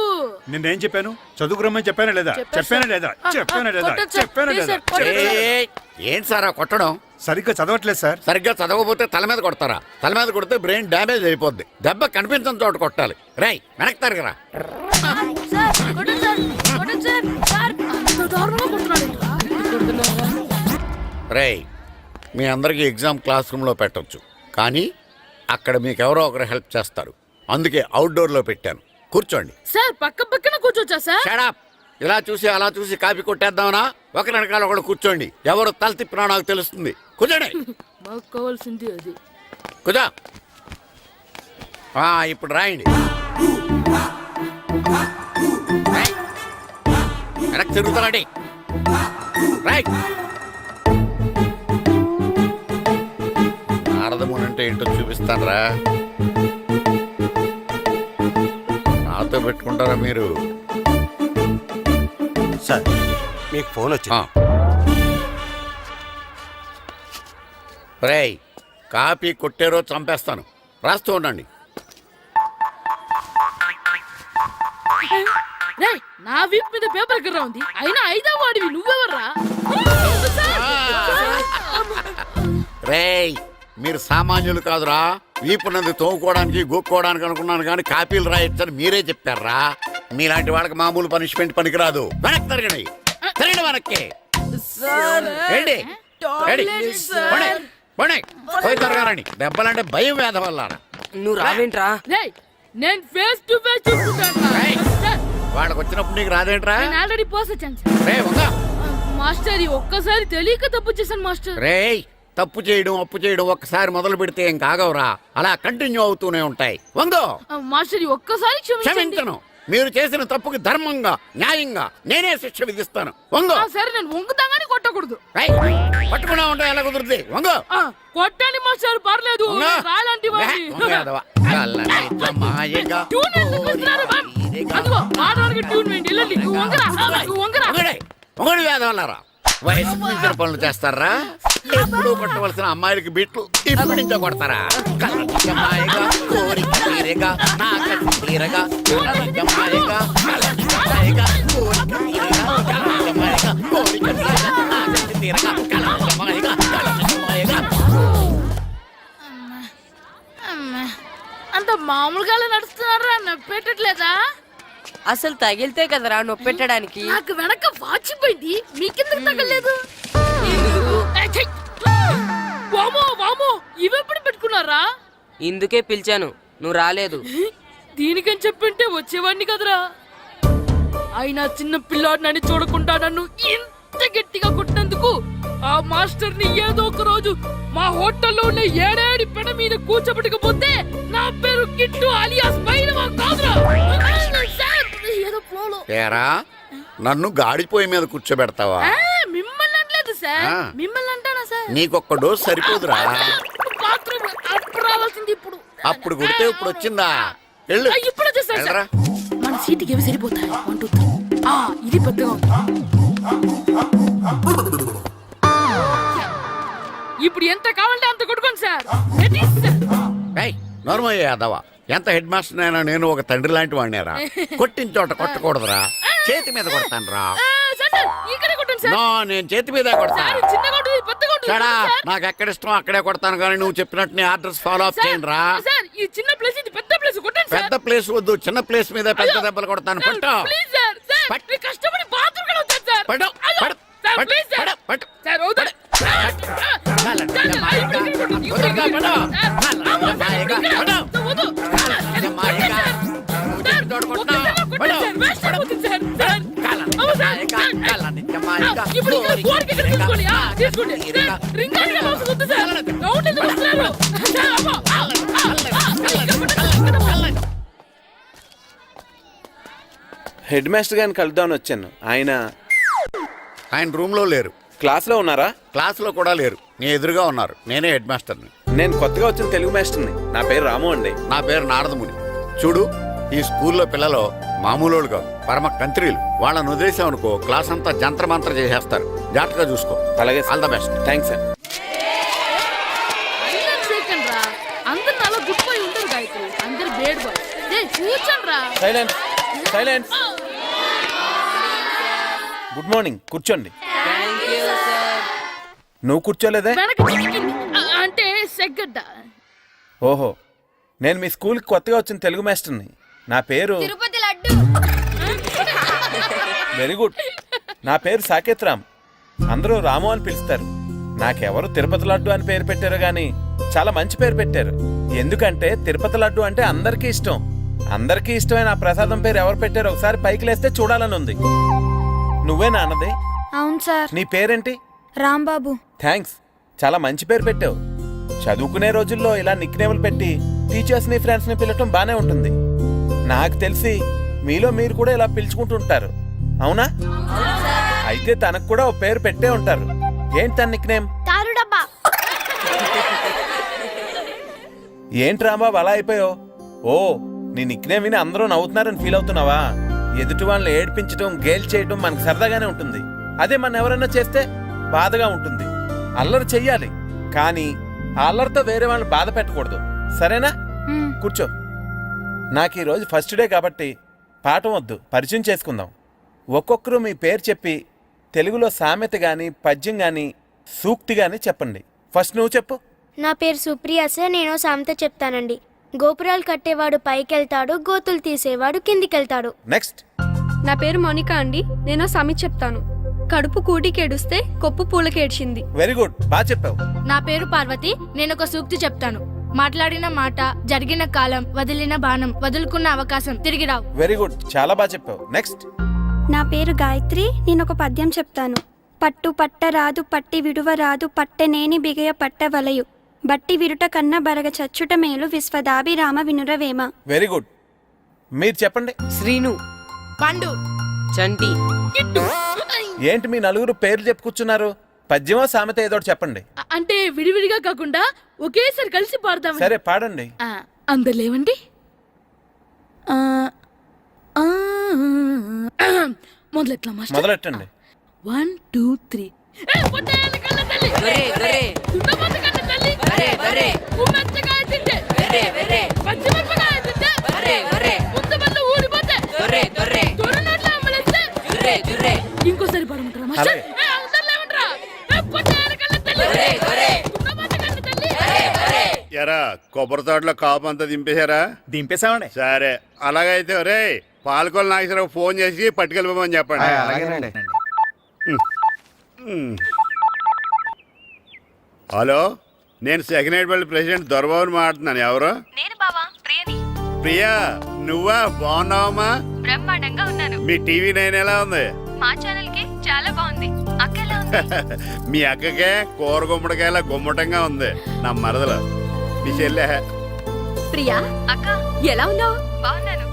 నేనేం చెప్పాను? చదువుకురమ్మని చెప్పానా లేదా? చెప్పానా లేదా? చెప్పానా లేదా? కొట్టొచ్చు. చెప్పానా ప్లీజ్ లేదా? సార్, కొట్టొచ్చు. ఏంటి సార్ కొట్టడం? సరిగ్గా చదవట్లేదు సార్. సరిగ్గా చదవకపోతే తల మీద కొడతారా? తల మీద కొడితే బ్రెయిన్ డ్యామేజ్ అయిపోద్ది. దెబ్బ కనిపించిన చోట కొట్టాలి. రై వెనక్కి తరగరా. రేయ్, మీ అందరికీ ఎగ్జామ్ క్లాస్ రూమ్లో పెట్టొచ్చు, కానీ అక్కడ మీకు ఎవరో ఒకరు హెల్ప్ చేస్తారు. అందుకే అవుట్డోర్లో పెట్టాను. కూర్చోండి. సార్ పక్క పక్కన కూర్చోచ్చా సార్? Shut up. ఇలా చూసి అలా చూసి కాపీ కొట్టేద్దామనా? ఒకరి వెనకాల ఒకడు కూర్చోండి. ఎవరు తల తిప్పినా నాకు తెలుస్తుంది. కూర్చోండి. మాకు కావాల్సింది అది. కూర్చో. ఇప్పుడు రాయండి. వెనక్కి తిరుగుతారండి. రైట్. నారదముని అంటే ఏంటో చూపిస్తానరా. నాతో పెట్టుకుంటారా మీరు? సార్ మీకు ఫోన్ వచ్చింది. రేయ్, కాపీ కొట్టారో చంపేస్తాను. రాస్తూ ఉండండి. రేయ్, నా వీప్ మీద పేపర్ కర్ర ఉంది, అయినా ఐదో వాడివి నువ్వెవర్రా? రేయ్, మీరు సామాన్యులు కాదురా. వీపునంది తోముకోవడానికి గోక్కోవడానికి అనుకున్నాను కానీ కాపీలు రాయొచ్చని మీరే చెప్పారా. మీలాంటి వాళ్ళకి మామూలు పనిష్మెంట్ పనికిరాదు. వెనక్కి తిరగండి. తిరగండి వెనక్కి. ఏంటి? పోయి తిరగారండి. దెబ్బలంటే భయం వేద వల్ల. నువ్వు రావేంట్రా? రేయ్, నేను ఫేస్ టు ఫేస్ చూసుకుంటాను. వాళ్ళకి వచ్చినప్పుడు నీకు రాదేంట్రా? నేను ఆల్రెడీ పోసొచ్చాను సార్. రే వంగా. మాస్టర్, ఈ ఒక్కసారి తెలియక తప్పు చేశాను మాస్టర్. రేయ్, తప్పు చేయడం అప్పు చేయడం ఒక్కసారి మొదలు పెడితే ఏం కాగవరా. అలా కంటిన్యూ అవుతూనే ఉంటాయి. వందో. మాస్టర్, ఈ ఒక్కసారి క్షమించను. మీరు చేసిన తప్పుకి ధర్మంగా న్యాయంగా నేనే శిక్ష విధిస్తాను. వంగో. సరే, నేను వంగుతాగాని కొట్టకూడదు. పట్టుకున్నా ఉంటా ఎలా కుదురుతుంది. వంగో. కొట్టండి మాస్టర్, పర్లేదు. రాలాంటి ఒకటి వేదవల్లారా. వయసుకు మించిన పనులు చేస్తారా? ఎప్పుడు కొట్టవలసిన అమ్మాయిలకి బిట్లు ఇప్పుడు నుంచో కొడతారా? కలజమాయగా కోరిక తీరగా నా కసి తీరగా కలజమాయగా కలజమాయగా కోరిక తీరగా కలజమాయగా కోరిక తీరగా నా కసి తీరగా కలజమాయగా కలజమాయగా. అంత మామూలుగా నడుస్తున్నారా? నొప్పెట్టట్లేదా? అసలు తగిలితే కదరా నొప్పెట్టడానికి. నాకు వెనక వాచిపోయింది, మీకెందుకు తగలేదు? వామో వామో, ఇవెప్పుడు పెట్టుకున్నారా? ఇందుకే పిలిచాను, నువ్వు రాలేదు. దీనికని చెప్పింటే వచ్చేవాడిని కదరా. అయినా చిన్న పిల్లాడినని చూడకుండా నన్ను ఇంత గట్టిగా కొట్టినందుకు ఆ మాస్టర్ ని ఏదో ఒక రోజు మా హోటల్లో ఉన్న ఏడేడి పెడ మీద కూర్చోబెట్టకపోతే నా పేరు కిట్టు అలియాస్ బైరవా కాదురా. ఏదో ఫ్లోలో. ఏరా, నన్ను గాడిపోయి మీద కూర్చోబెడతావా? మిమ్మల్ని అనలేదు సార్, మిమ్మల్ని అంటానా సార్? నీకొక్క డోసు సరిపోదురా. బాత్రూమ్ అప్పుడు రావాల్సింది ఇప్పుడు. అప్పుడు కొడితే ఇప్పుడు వచ్చిందా? వెళ్ళు. ఇప్పుడు వచ్చేసారు సార్. మన సీటుకి ఏవి సరిపోతాయి? 1 2 3. ఇది పెద్దగా ఉంది. ఇప్పుడు ఎంత కావాలంటే అంత కొట్టుకోండి సార్. నోర్మయ్య యాదవ, ఎంత హెడ్ మాస్టర్ అయినా నేను ఒక తండ్రి లాంటి వాడినేరా. కొట్టిన చోట కొట్టకూడదురా. చేతి మీద కొడతాను రా. నో, నేను చేతి మీద కొడతాను. నాకు ఎక్కడ ఇష్టం అక్కడే కొడతాను కానీ నువ్వు చెప్పినట్టు నీ ఆర్డర్స్ ఫాలో అప్ చేయండి రా. పెద్ద ప్లేస్ వద్దు, చిన్న ప్లేస్ మీద పెద్ద దెబ్బలు కొడతాను. పట్టు హెడ్ మాస్టర్ గారిని కలుద్దామని వచ్చాను. ఆయన రూమ్ లో లేరు. క్లాస్ లో ఉన్నారా? క్లాస్ లో కూడా లేరు. నీ ఎదురుగా ఉన్నారు. నేనే హెడ్ మాస్టర్ని. నేను కొత్తగా వచ్చిన తెలుగు మాస్టర్ని. నా పేరు రాము అండి. నా పేరు నారదముని. చూడు, ఈ స్కూల్లో పిల్లలు మామూలు కాదు, పరమ కంత్రీలు. వాళ్ళని వదిలేసాం అనుకో క్లాస్ అంతా జంత్ర మంత్ర చేసేస్తారు. జాగ్రత్తగా చూసుకో. అలాగే, all the best. Thanks sir. అందరు అలా గుడ్ బాయ్ ఉంటారు గాయత్రి, అందరు బేడ్ బాయ్. కూర్చోండి రా. Silence silence. గుడ్ మార్నింగ్, కూర్చోండి. నువ్వు కూర్చోలేదే? అంటే సెగ్గడ్డ. ఓహో, నేను మీ స్కూల్కి కొత్తగా వచ్చిన తెలుగు మాస్టర్ని. నా పేరు తిరుపతి లడ్డు. Very good. నా పేరు సాకేత్ రామ్. అందరూ రాము అని పిలుస్తారు. నాకెవరు తిరుపతి లడ్డు అని పేరు పెట్టారు గాని చాలా మంచి పేరు పెట్టారు. ఎందుకంటే తిరుపతి లడ్డు అంటే అందరికీ ఇష్టం. అందరికీ ఇష్టమైన ఆ ప్రసాదం పేరు ఎవరు పెట్టారో ఒకసారి పైకి లేస్తే చూడాలని ఉంది. నువ్వేనా అన్నది? అవును సార్. నీ పేరేంటి? రాంబాబు. థ్యాంక్స్, చాలా మంచి పేరు పెట్టావు. చదువుకునే రోజుల్లో ఇలా నిక్నేములు పెట్టి టీచర్స్ ని ఫ్రెండ్స్ ని పిలవటం బానే ఉంటుంది. నాకు తెలిసి మీలో మీరు కూడా ఇలా పిలుచుకుంటుంటారు అవునా? అయితే తనకు కూడా ఓ పేరు పెట్టే ఉంటారు. ఏంటి తన నిక్నేమ్? తారుడబ్బా. ఏంటి రాంబాబు అలా అయిపోయావు? ఓ, నీ నిక్నేమ్ విని అందరూ నవ్వుతున్నారని ఫీల్ అవుతున్నావా? ఎదుటి వాళ్ళని ఏడ్పించడం, గేల్ చేయడం మనకు సరదాగానే ఉంటుంది. అదే మన ఎవరైనా చేస్తే బాధగా ఉంటుంది. అల్లరి చెయ్యాలి, కానీ ఆ అల్లరితో వేరే వాళ్ళని బాధ పెట్టకూడదు. సరేనా? కూర్చో. నాకు ఈరోజు ఫస్ట్ డే కాబట్టి పాఠం వద్దు, పరిచయం చేసుకుందాం. ఒక్కొక్కరు మీ పేరు చెప్పి తెలుగులో సామెత గాని, పద్యం గాని, సూక్తి గాని చెప్పండి. ఫస్ట్ నువ్వు చెప్పు. నా పేరు సుప్రియ సార్. నేను సామెత చెప్తానండి. గోపురాలు కట్టేవాడు పైకెళ్తాడు, గోతులు తీసేవాడు కిందికెళ్తాడు. నెక్స్ట్. నా పేరు మోనికా అండి. నేను సామెత చెప్తాను. కడుపు కూటికేడుస్తే కొప్పు పూలకేడ్చింది. వెరీ గుడ్, బాగా చెప్పావు. నా పేరు పార్వతి. నేను ఒక సూక్తి చెప్తాను. మాట్లాడిన మాట, జరిగిన కాలం, వదిలిన బాణం, వదులుకున్న అవకాశం తిరిగి రావు. వెరీ గుడ్, చాలా బాగా చెప్పావు. నెక్స్ట్. నా పేరు గాయత్రి. నేను ఒక పద్యం చెప్తాను. పట్టు పట్టరాదు, పట్టి విడువ రాదు, పట్టనేని బిగయ పట్టవలయు, బట్టి విరుట కన్న బరగ చచ్చుట మేలు, విశ్వదాభిరామ వినురవేమ. Very good. మీరు చెప్పండి. శ్రీను, పండు, చంటి, ఏంటి మీ నలుగురు పేర్లు చెప్పుకూర్చున్నారు? పద్యమో సామెత ఏదో ఒకటి చెప్పండి. అంటే విడివిడిగా కాకుండా ఒకేసారి కలిసి పాడదాం. సరే పాడండి. అందరు లేవండి. మొదలెట్లా మాస్టర్? మొదలెట్టండి. 1 2 3. ఇంకోసారి పాడమంటారా మాస్టర్? ఎరా కొబ్బరి తోటలో కాపు అంతా దింపేశారా? దింపేశామండి. సరే, అలాగైతే రే పాలకొల నాగేశ్వరరావు ఫోన్ చేసి పట్టుకెళ్ళిపోమని చెప్పండి. అలాగేనండి. హలో, నేను సెకండ్ హెడ్ బల్లి ప్రెసిడెంట్ దొరబాబుని మాట్లాడుతున్నాను. ఎవరు? నేను బావా ప్రియని. ప్రియా, నువ్వా? బాగున్నావమ్మా? బ్రహ్మాండంగా ఉన్నాను. మీ టీవీ 9 ఎలా ఉంది? మా ఛానల్ కి చాలా బాగుంది. అక్క ఎలా ఉంది? మీ అక్కకే కూర గుమ్మడికాయలా గుమ్మటంగా ఉంది. నా మరదలు మీ చెల్లె. ప్రియా అక్క ఎలా ఉన్నావు? బాగున్నాను.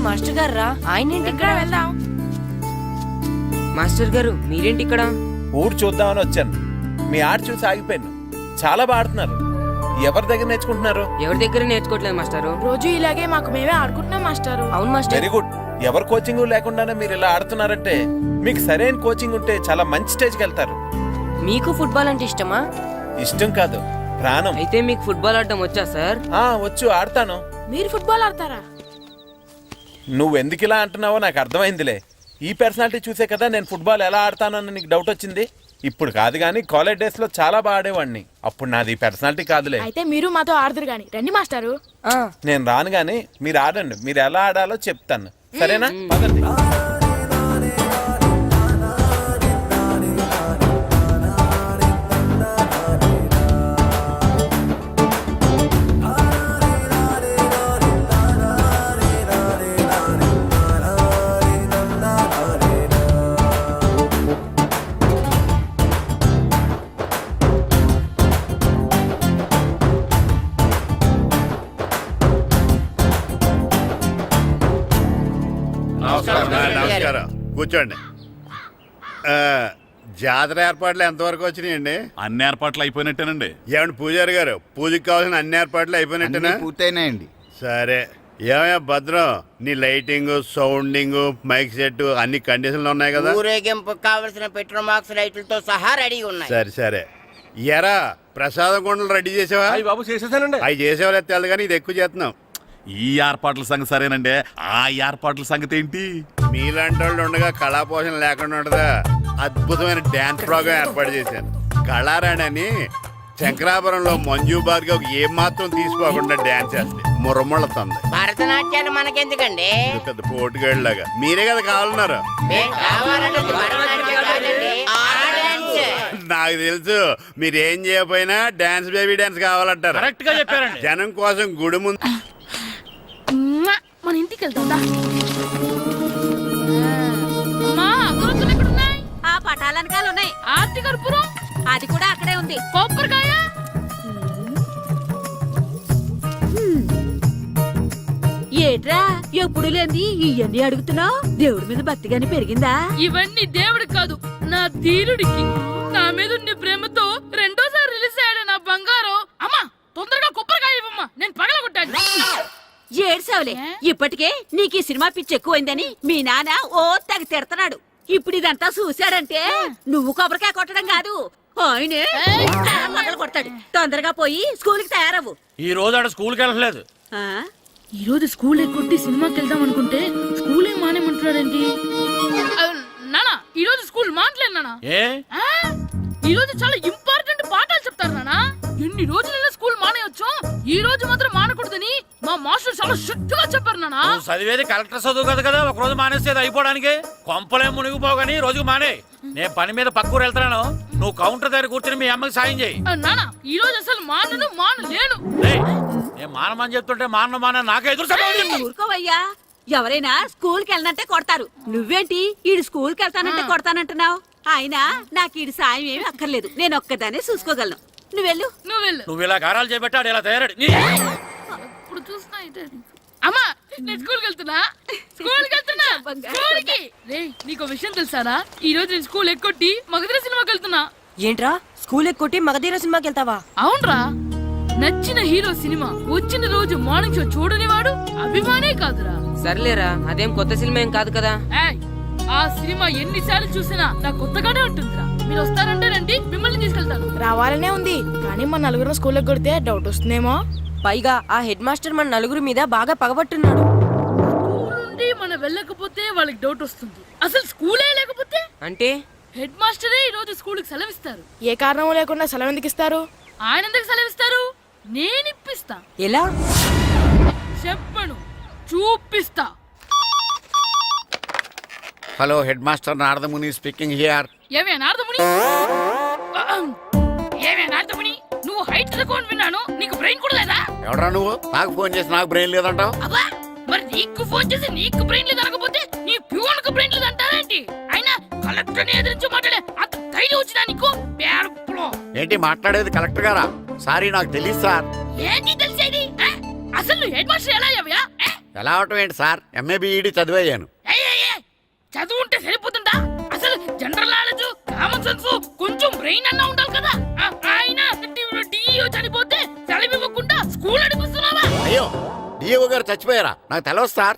మాస్టర్ గారు రా. ఆయన ఏంటి ఇక్కడ? వెళ్దాం. మాస్టర్ గారు మీరేంటి ఇక్కడ? ఊరు చూద్దామని వచ్చాను. మీ ఆట చూసి ఆగిపోయాను. చాలా బాడుతున్నారు. ఎవరి దగ్గర నేర్చుకుంటున్నారు? ఎవరి దగ్గర నేర్చుకోవట్లేదు మాస్టారు. రోజు ఇలాగే మాకు మేమే ఆడుకుంటున్నాం మాస్టారు. అవును మాస్టర్. Very good. ఎవరి కోచింగ్ లేకుండానే మీరు ఇలా ఆడుతున్నారంటే మీకు సరైన కోచింగ్ ఉంటే చాలా మంచి స్టేజ్కి వెళ్తారు. మీకు ఫుట్బాల్ అంటే ఇష్టమా? ఇష్టం కాదు, ప్రాణం. అయితే మీకు ఫుట్బాల్ ఆడటం వచ్చా సార్? వచ్చు, ఆడతాను. మీరు ఫుట్బాల్ ఆడతారా? నువ్వెందుకు ఇలా అంటున్నావో నాకు అర్థమైందిలే. ఈ పర్సనాలిటీ చూసే కదా నేను ఫుట్బాల్ ఎలా ఆడతానని నీకు డౌట్ వచ్చింది. ఇప్పుడు కాదు కానీ కాలేజ్ డేస్ లో చాలా బాగా ఆడేవాడిని. అప్పుడు నాది పర్సనాలిటీ కాదులే. అయితే మీరు మాతో ఆడదురు గాని రండి మాస్టారు. నేను రాను గాని మీరు ఆడండి. మీరు ఎలా ఆడాలో చెప్తాను. సరేనా? పదండి. నమస్కారం, కూర్చోండి. జాతర ఏర్పాట్లు ఎంతవరకు వచ్చినాయండి? అన్ని ఏర్పాట్లు అయిపోయినట్టేనండి. ఏమండి పూజారి గారు, పూజకి కావాల్సిన అన్ని ఏర్పాట్లు అయిపోయినట్టేనా? పూర్తయినాయండి. సరే, ఏమయ్యా భద్రం, నీ లైటింగ్, సౌండింగ్, మైక్ సెట్ అన్ని కండిషన్లు ఉన్నాయి కదా? ఊరేగింపు కావలసిన పెట్రోల్ మార్క్స్ లైట్లతో సహా రెడీ ఉన్నాయి. సరే సరే. ఎరా ప్రసాదం కొండలు రెడీ చేసావా? బాబు చేసేసానండి. అవి చేసేవాళ్ళు తెలదు కానీ ఇది ఎక్కువ చేస్తున్నాం. ఈ ఏర్పాట్ల సంగతి సరేనండి, ఆ ఏర్పాట్ల సంగతి ఏంటి? మీలాంటి వాళ్ళు ఉండగా కళాపోషణ లేకుండా ఉండదా? అద్భుతమైన డ్యాన్స్ ప్రోగ్రామ్ ఏర్పాటు చేశాను. కళారాణి అని శంకరాపురంలో మంజు భార్గవ్ ఏం మాత్రం తీసుకోకుండా డ్యాన్స్ చేస్తే మురముళ్ళతుంది. భరతనాట్యాలు మనకెందుకండి? పెద్ద పోటుగాళ్ళలాగా మీరే కదా కావాలన్నారు. మేం కావాలంటే భరతనాట్యం కాదండి, ఆ డాన్స్. నాకు తెలుసు మీరేం చేయకపోయినా డాన్స్ బేబీ డాన్స్ కావాలంటారు. కరెక్ట్ గా చెప్పారండి. జనం కోసం గుడి ముందు మన ఇంటికి వెళ్తా. అమ్మా అగరొత్తులు ఎక్కడున్నాయి? ఆ పటాలనకాలు ఉన్నాయి. ఆర్తి కర్పూరం అది కూడా అక్కడే ఉంది. కొబ్బరికాయ ఏట్రా ఎప్పుడు లేని ఇవన్నీ అడుగుతున్నావు? దేవుడి మీద భక్తిగాని పెరిగిందా? ఇవన్నీ దేవుడికి కాదు, నా ధీరుడికి. నా మీద ఉండే ప్రేమతో రెండోసారి రిలీజ్ అయ్యాడు నా బంగారం. అమ్మా తొందరగా కొబ్బరికాయ ఇవ్వమ్మా, నేను పగలగొట్టాను. ఏడ్సావులే, ఇప్పటికే నీకు ఈ సినిమా పిచ్చి ఎక్కువైందని మీ నాన్న ఓ తెగ తిడతాడు. ఇప్పుడు ఇదంతా చూశాడంటే నువ్వు కొబ్బరికాయ కొట్టడం కాదు, ఆయనే పగలు కొడతాడు. తొందరగా పోయి స్కూల్ కి తయారవ్వు. ఈ రోజు ఆడ స్కూల్కి వెళ్ళలేదు. ఆ? ఈ రోజు స్కూల్ ఎక్కొట్టి సినిమాకి వెళ్దాం అనుకుంటే స్కూల్ ఏం మానేమంటున్నాడేంటి? నానా ఈ రోజు స్కూల్ మానట్లేదు నానా. ఏ ఈ రోజు చాలా ఇంపార్టెంట్ పాఠాలు చెప్తారు నానా. ఎన్ని రోజులైనా స్కూల్ మానేయొచ్చు, ఈ రోజు మాత్రం మానకూడదని మా మాస్టర్ చాలా స్ట్రిక్ట్ గా చెప్పారు నానా. నువ్వు చదివేది కలెక్టర్ చదువు కదా కదా, ఒక రోజు మానేసేది అయిపోవడానికి. కొంపలేం మునిగిపోగాని రోజుకు మానే. నేను పని మీద పక్కూరు వెళ్తున్నాను, నువ్వు కౌంటర్ దగ్గర కూర్చొని మీ అమ్మకి సాయం చేయి. నానా ఈ రోజు అసలు మానలేను. నేను మానమని చెప్తుంటే మాన నాకే ఎదురు. ఊరుకోవయ్యా, ఎవరైనా స్కూల్ కి వెళ్ళనంటే కొడతారు. నువ్వేంటి ఈడు స్కూల్ కి వెళ్తానంటే కొడతానంటున్నావు? అయినా నాకు ఈడు సాయం ఏమి అక్కర్లేదు, నేను ఒక్కదానే చూసుకోగలను. నువ్వెళ్ళు. నువ్వు ఇలా గారాలు చేపట్టాడు ఇలా తయారాడు. ఇప్పుడు చూస్తున్నా అమ్మా, నేను స్కూల్కి వెళ్తున్నా. స్కూల్కి రే, నీకు విషయం తెలుసారా? ఈ రోజు నేను స్కూల్ ఎక్కొట్టి మగధీర సినిమాకి వెళ్తున్నా. ఏంట్రా స్కూల్ ఎక్కొట్టి మగధీర సినిమాకి వెళ్తావా? అవునరా, నచ్చిన హీరో సినిమా వచ్చిన రోజు మార్నింగ్ షో చూడని వాడు అభిమానే కాదురా. సర్లేరా, అదేం కొత్త సినిమా ఏం కాదు కదా. ఆ సినిమా ఎన్నిసార్లు చూసినా నాకు కొత్తగానే ఉంటుందిరా. మీరు వస్తారంటే రండి, మిమ్మల్ని తీసుకెళ్తాను. రావాలనే ఉంది, కానీ మన నలుగురు స్కూల్కి కొడితే డౌట్ వస్తుందేమో. పైగా ఆ హెడ్ మాస్టర్ మన నలుగురి మీద బాగా పగబట్టున్నాడు. స్కూల్ నుండి మనం వెళ్ళకపోతే వాళ్ళకి డౌట్ వస్తుంది. అసలు స్కూలే లేకపోతే అంటే హెడ్ మాస్టరే ఈ రోజు స్కూల్కి సెలవిస్తారు. ఏ కారణం లేకుండా సెలవు ఎందుకు ఇస్తారు? ఆయన ఎందుకు సెలవిస్తారు? నేను ఇప్పిస్తా. ఎలా చెప్పను, చూపిస్తా. Hello head master Naradamuni speaking here. ఏమే నారదముని, నువ్వు హైట్ తక్కువ విన్నాను, నీకు బ్రెయిన్ కూడా లేదా? ఎవడరా నువ్వు? నాకు ఫోన్ చేసి నాకు బ్రెయిన్ లేదంటావు? అబ్బా, మరి నీకు ఫోన్ చేసి నీకు బ్రెయిన్ లేదనకపోతే నీ ప్యూన్ కు బ్రెయిన్ లేదంటారేంటి? అయినా కలెక్టర్ ని ఎదిరించి మాట్లాడే అంత ధైర్యం వచ్చినా నీకు? ఏంటి మాట్లాడేది కలెక్టర్ గారా? సారీ నాకు తెలియదు సార్. ఏంటి తెలిసేది? అసలు నువ్వు హెడ్ మాస్టర్ ఎలా అయ్యావా? ఎలా అవటం ఏంటి సార్, ఎంఏ బిఈడి చదివయ్యాను. చదువు ఉంటే సరిపోతుందా? అసలు జనరల్ నాలెడ్జ్, కామన్ సెన్స్, కొంచెం బ్రెయిన్ అన్నా ఉండాలి కదా. ఆయన డిఇఓ చనిపోతే సెలవు ఇవ్వకుండా స్కూల్ నడిపిస్తున్నావా? అయ్యో, డిఓ గారు చచ్చిపోయారా? నాకు తెలవదు సార్.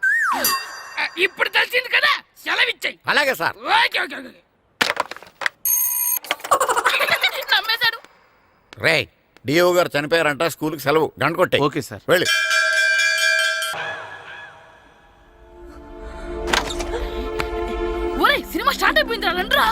ఇప్పుడు తెలిసింది కదా, సెలవిచ్చాయి. అలాగే సార్. నమ్మేశాడు. రే, డిఓ గారు చనిపోయారంట, స్కూల్కి సెలవు, గంట కొట్టే. Okay sir. వెళ్ళి. ఒరే, సినిమా స్టార్ట్ అయిపోయిందిరా, రండ్రా.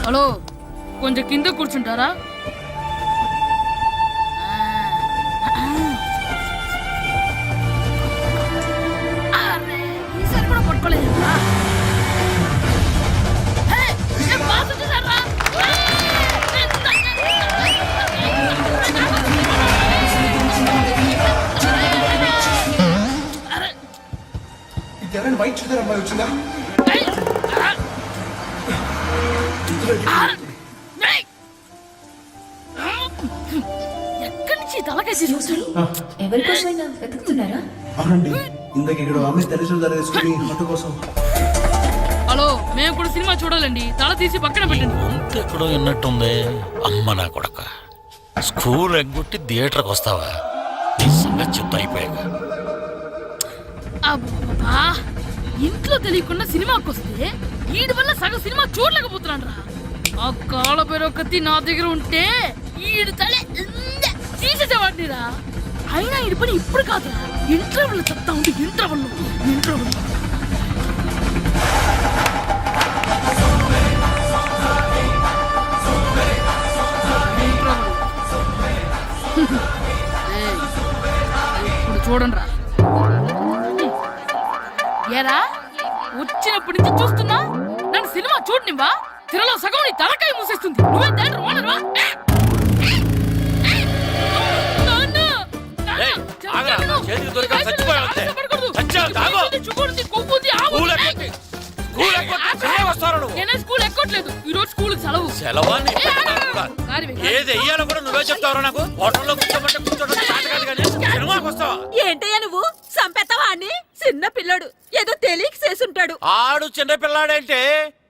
హలో, కొంచెం కింద కూర్చుంటారా? ఈసారి కూడా పట్టుకోలేదు. వైట్ చూద్దరు అమ్మాయి వచ్చిందా? ఎక్కడి నుంచి తలకాయ తీసుకొచ్చాడు? ఎవరికోసమైనా వెతుకుతున్నారా? అవునండి, ఇందాక ఇక్కడ అమ్మాయి తల్లిదండ్రులు తీసుకుని ఆటో కోసం. హలో, మేము కూడా సినిమా చూడాలండి, తల తీసి పక్కన పెట్టండి. ఎక్కడో విన్నట్టుంది. అమ్మ నా కొడక, స్కూల్ ఎగ్గొట్టి థియేటర్కి వస్తావా? నీ సంగతి చెప్తా అయిపోయాక. అబ్బా, ఇంట్లో తెలియకుండా సినిమాకి వస్తే వీడి వల్ల సగం సినిమా చూడలేకపోతున్నాను రా. ఆ కాళ్ళ పేరొకతి నా దగ్గర ఉంటే ఈడు తలే తీసేసేవాడిని రా. అయినా ఈడి పని ఇప్పుడు కాదురా, ఇంటర్వెల్ చెప్తా ఉంటే ఇంటర్వెల్. ఇప్పుడు చూడండిరా. ఏరా వచ్చినప్పటి నుంచి చూస్తున్నా నన్ను సినిమా చూడనివ్వా? తిరలో సగం నీ తలకాయ మూసేస్తుంది. నువ్వే దాన్ని రోనరా? నేనే స్కూల్ ఎక్కట్లేదు. ఈ రోజు స్కూల్ సెలవు. ఏది వెయ్యాలో కూడా నువ్వే చెప్తావు. నాకు హోటల్లో కూర్చోమంటే కూర్చోడం కాదు కానీ సినిమాకి వస్తావా? ఏంటయ్యా నువ్వు సంపెత్తవా అని? చిన్న పిల్లడు ఏదో తెలియక చేసుంటాడు. ఆడు చిన్న పిల్లాడంటే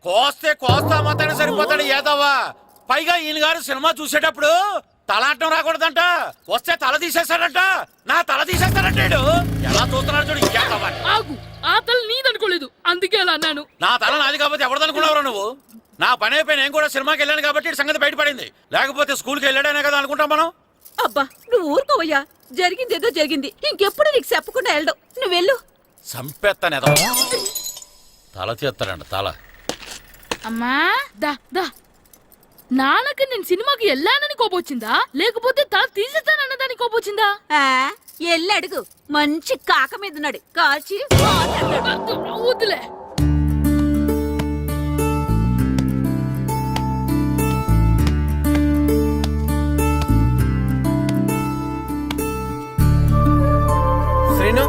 కోస్తే కోస్తా మాత్రమే సరిపోతాడు ఏదవ్వా. పైగా ఈయన గారు సినిమా చూసేటప్పుడు తలాటం రాకూడదంట. వస్తే తల తీసేస్తాడంట. నా తల తీసేస్తాడంటాడు. ఎలా చూస్తున్నాడు చూడు. ఇంకేదవ్వా ఆగు. ఆ తల నీదనుకోలేదు, అందుకే అలా అన్నాను. నా తల నాది కాబట్టి ఎవరిదనుకున్నావురా నువ్వు? నా పని అయిపోయి నేను కూడా సినిమాకి వెళ్ళాను కాబట్టి ఈ సంగతి బయటపడింది. లేకపోతే స్కూల్కి వెళ్ళాడనే కదా అనుకుంటాం మనం. అబ్బా నువ్వు ఊరుకోవయ్యా. జరిగింది ఏదో జరిగింది. ఇంకెప్పుడు నీకు చెప్పకుండా వెళ్ళడం. నువ్వు వెళ్ళు. సంపెత్తనే తల తీస్తాడంట తల. అమ్మా దా దా. నాన్నకి నేను సినిమాకి వెళ్ళానని కోపొచ్చిందా, లేకపోతే తల తీసేస్తానన్నదాని కోపొచ్చిందా? ఎల్లు అడుగు. మంచి కాక మీద ఉన్నాడు. కాల్చి వద్దులే. శ్రీను,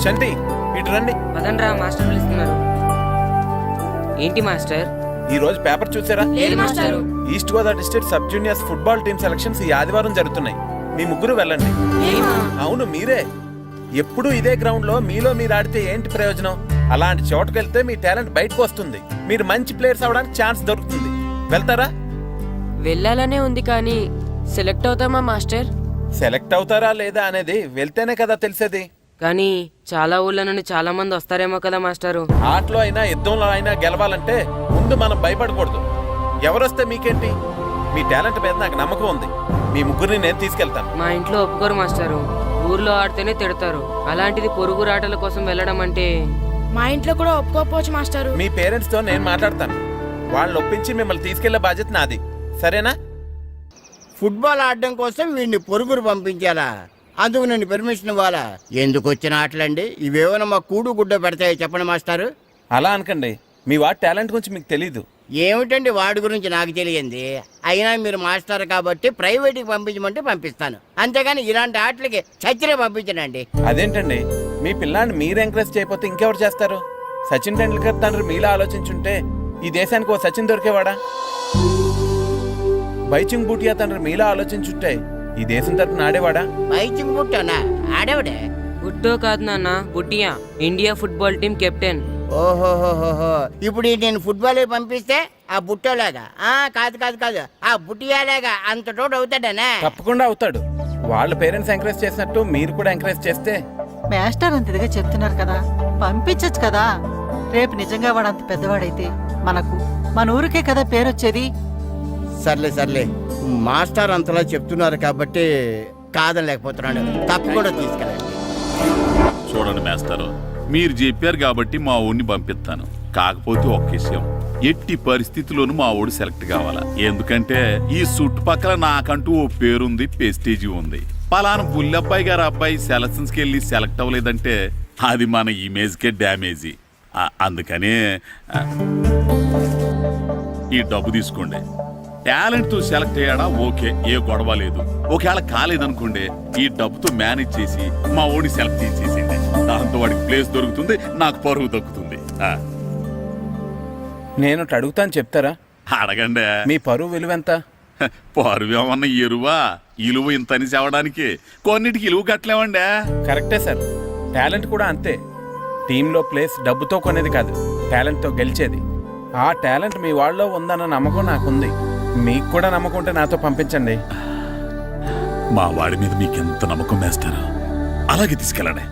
శంటి, ఇటు రండి. పదండ్రా, మాస్టర్ పిలుస్తున్నారు. ఏంటి మాస్టర్? ఈ రోజు పేపర్ చూసారా? లేదు master. East Godavari district sub juniors football team selections ఈ ఆదివారం జరుగుతున్నాయి. మీ ముగ్గురు వెళ్ళండి. అవును మీరే. ఎప్పుడు ఇదే గ్రౌండ్ లో మీలో మీరు ఆడితే ఏంటి ప్రయోజనం? అలాంటి చోటుకు వెళ్తే మీ టాలెంట్ బయటకు వస్తుంది. మీరు మంచి ప్లేయర్స్ అవడానికి ఛాన్స్ దొరుకుతుంది. వెళ్తారా? వెళ్ళాలనే ఉంది కానీ సెలెక్ట్ అవుతామా మాస్టర్? సెలెక్ట్ అవుతారా లేదా అనేది వెళ్తేనే కదా తెలిసేది. కానీ చాలా ఊళ్ళ నుండి చాలా మంది వస్తారేమో కదా మాస్టారు. ఆటలో అయినా యుద్ధంలో అయినా గెలవాలంటే ముందు మనం భయపడకూడదు. ఎవరొస్తే మీకేంటి? మీ టాలెంట్ మీద నాకు నమ్మకం ఉంది. మీ ముగ్గురిని నేను తీసుకెళ్తాను. మా ఇంట్లో ఒప్పుకోరు మాస్టారు. ఊర్లో ఆడితేనే తిడతారు. అలాంటిది పొరుగు ఆటల కోసం వెళ్ళడం అంటే మా ఇంట్లో కూడా ఒప్పుకోకపోవచ్చు మాస్టారు. మీ పేరెంట్స్ తో నేను మాట్లాడతాను. వాళ్ళని ఒప్పించి మిమ్మల్ని తీసుకెళ్లే బాధ్యత నాది. సరేనా? ఫుట్బాల్ ఆడడం కోసం వీడిని పొరుగురు పంపించాలా? అందుకు నేను పర్మిషన్ ఇవ్వాలా? ఎందుకు వచ్చిన ఆటలండి ఇవేమైనా మా కూడు గుడ్డ పెడతాయి చెప్పండి మాస్టారు. అలా అనకండి. మీ వాడి టాలెంట్ గురించి మీకు తెలీదు. ఏమిటండి వాడి గురించి నాకు తెలియంది? అయినా మీరు మాస్టర్ కాబట్టి ప్రైవేట్కి పంపించమంటే పంపిస్తాను. అంతేగాని ఇలాంటి ఆటలకి చచ్చిరే పంపించనండి. అదేంటండి, మీ పిల్లాన్ని మీరు ఎంకరేజ్ చేయకపోతే ఇంకెవరు చేస్తారు? సచిన్ టెండూల్కర్ తండ్రి మీలా ఆలోచించుంటే ఈ దేశానికి ఓ సచిన్ దొరికేవాడా? బైచింగ్ బూటియా తండ్రి మీలా ఆలోచించుంటే ఈ దేశం తరపున ఆడేవాడా? బైచింగ్ బూటానా? ఆడేవాడే. బుట్టో కాదు నాన్న, Bhutia. India football team captain. ఓహోహోహో. ఇప్పుడు నేను ఫుట్బాల్ పంపిస్తే ఆ బుట్టోలాగా కాదు కాదు కాదు ఆ బుట్టియాలాగా అంత తోడు అవుతాడనా? తప్పకుండా అవుతాడు. వాళ్ళ పేరెంట్స్ ఎంకరేజ్ చేసినట్టు మీరు కూడా ఎంకరేజ్ చేస్తే. మాస్టర్ అంత ఇదిగా చెప్తున్నారు కదా, పంపించచ్చు కదా. రేపు నిజంగా వాడు అంత పెద్దవాడైతే మన ఊరికే కదా పేరొచ్చేది. సర్లే సర్లే, మాస్టర్ అంతలా చెప్తున్నారు కాబట్టి కాదనలేకపోతున్నాడు. తప్పకుండా తీసుకెళ్ళండి. చూడండి మేస్తారు, మీరు చెప్పారు కాబట్టి మా ఊడిని పంపిస్తాను. కాకపోతే ఒక్క విషయం, ఎట్టి పరిస్థితుల్లోనూ మా ఊడు సెలెక్ట్ కావాలా. ఎందుకంటే ఈ చుట్టుపక్కల నాకంటూ ఓ పేరుంది, పెస్టేజీ ఉంది. పలానా బుల్లబ్బాయి గారు అబ్బాయి సెలక్షన్స్కి వెళ్ళి సెలెక్ట్ అవ్వలేదంటే అది మన ఇమేజ్కే డ్యామేజీ. అందుకనే ఈ డబ్బు తీసుకోండి. టాలెంట్తో సెలెక్ట్ అయ్యాడా ఓకే, ఏ గొడవ లేదు. ఒకవేళ కాలేదనుకోండి, ఈ డబ్బుతో మేనేజ్ చేసి మా ఓడిని సెలెక్ట్ చేసేసింది. దాంతో వాడికి ప్లేస్ దొరుకుతుంది, నాకు పరువు దక్కుతుంది. నేను అడుగుతాను, చెప్తారా? అడగండి. మీ పరువు విలువ ఎంత? పరువు ఏమన్నా ఎరువా? ఇలువ ఇంతని చెప్పడానికి కొన్నిటికి ఇలువ కట్టలేమండి. కరెక్టే సార్. టాలెంట్ కూడా అంతే. టీంలో ప్లేస్ డబ్బుతో కొనేది కాదు, టాలెంట్తో గెలిచేది. ఆ టాలెంట్ మీ వాళ్ళలో ఉందన్న నమ్మకం నాకుంది. మీకు కూడా నమ్మకం ఉంటే నాతో పంపించండి. మా వాడి మీద మీకెంత నమ్మకం వేస్తారో అలాగే తీసుకెళ్ళండి.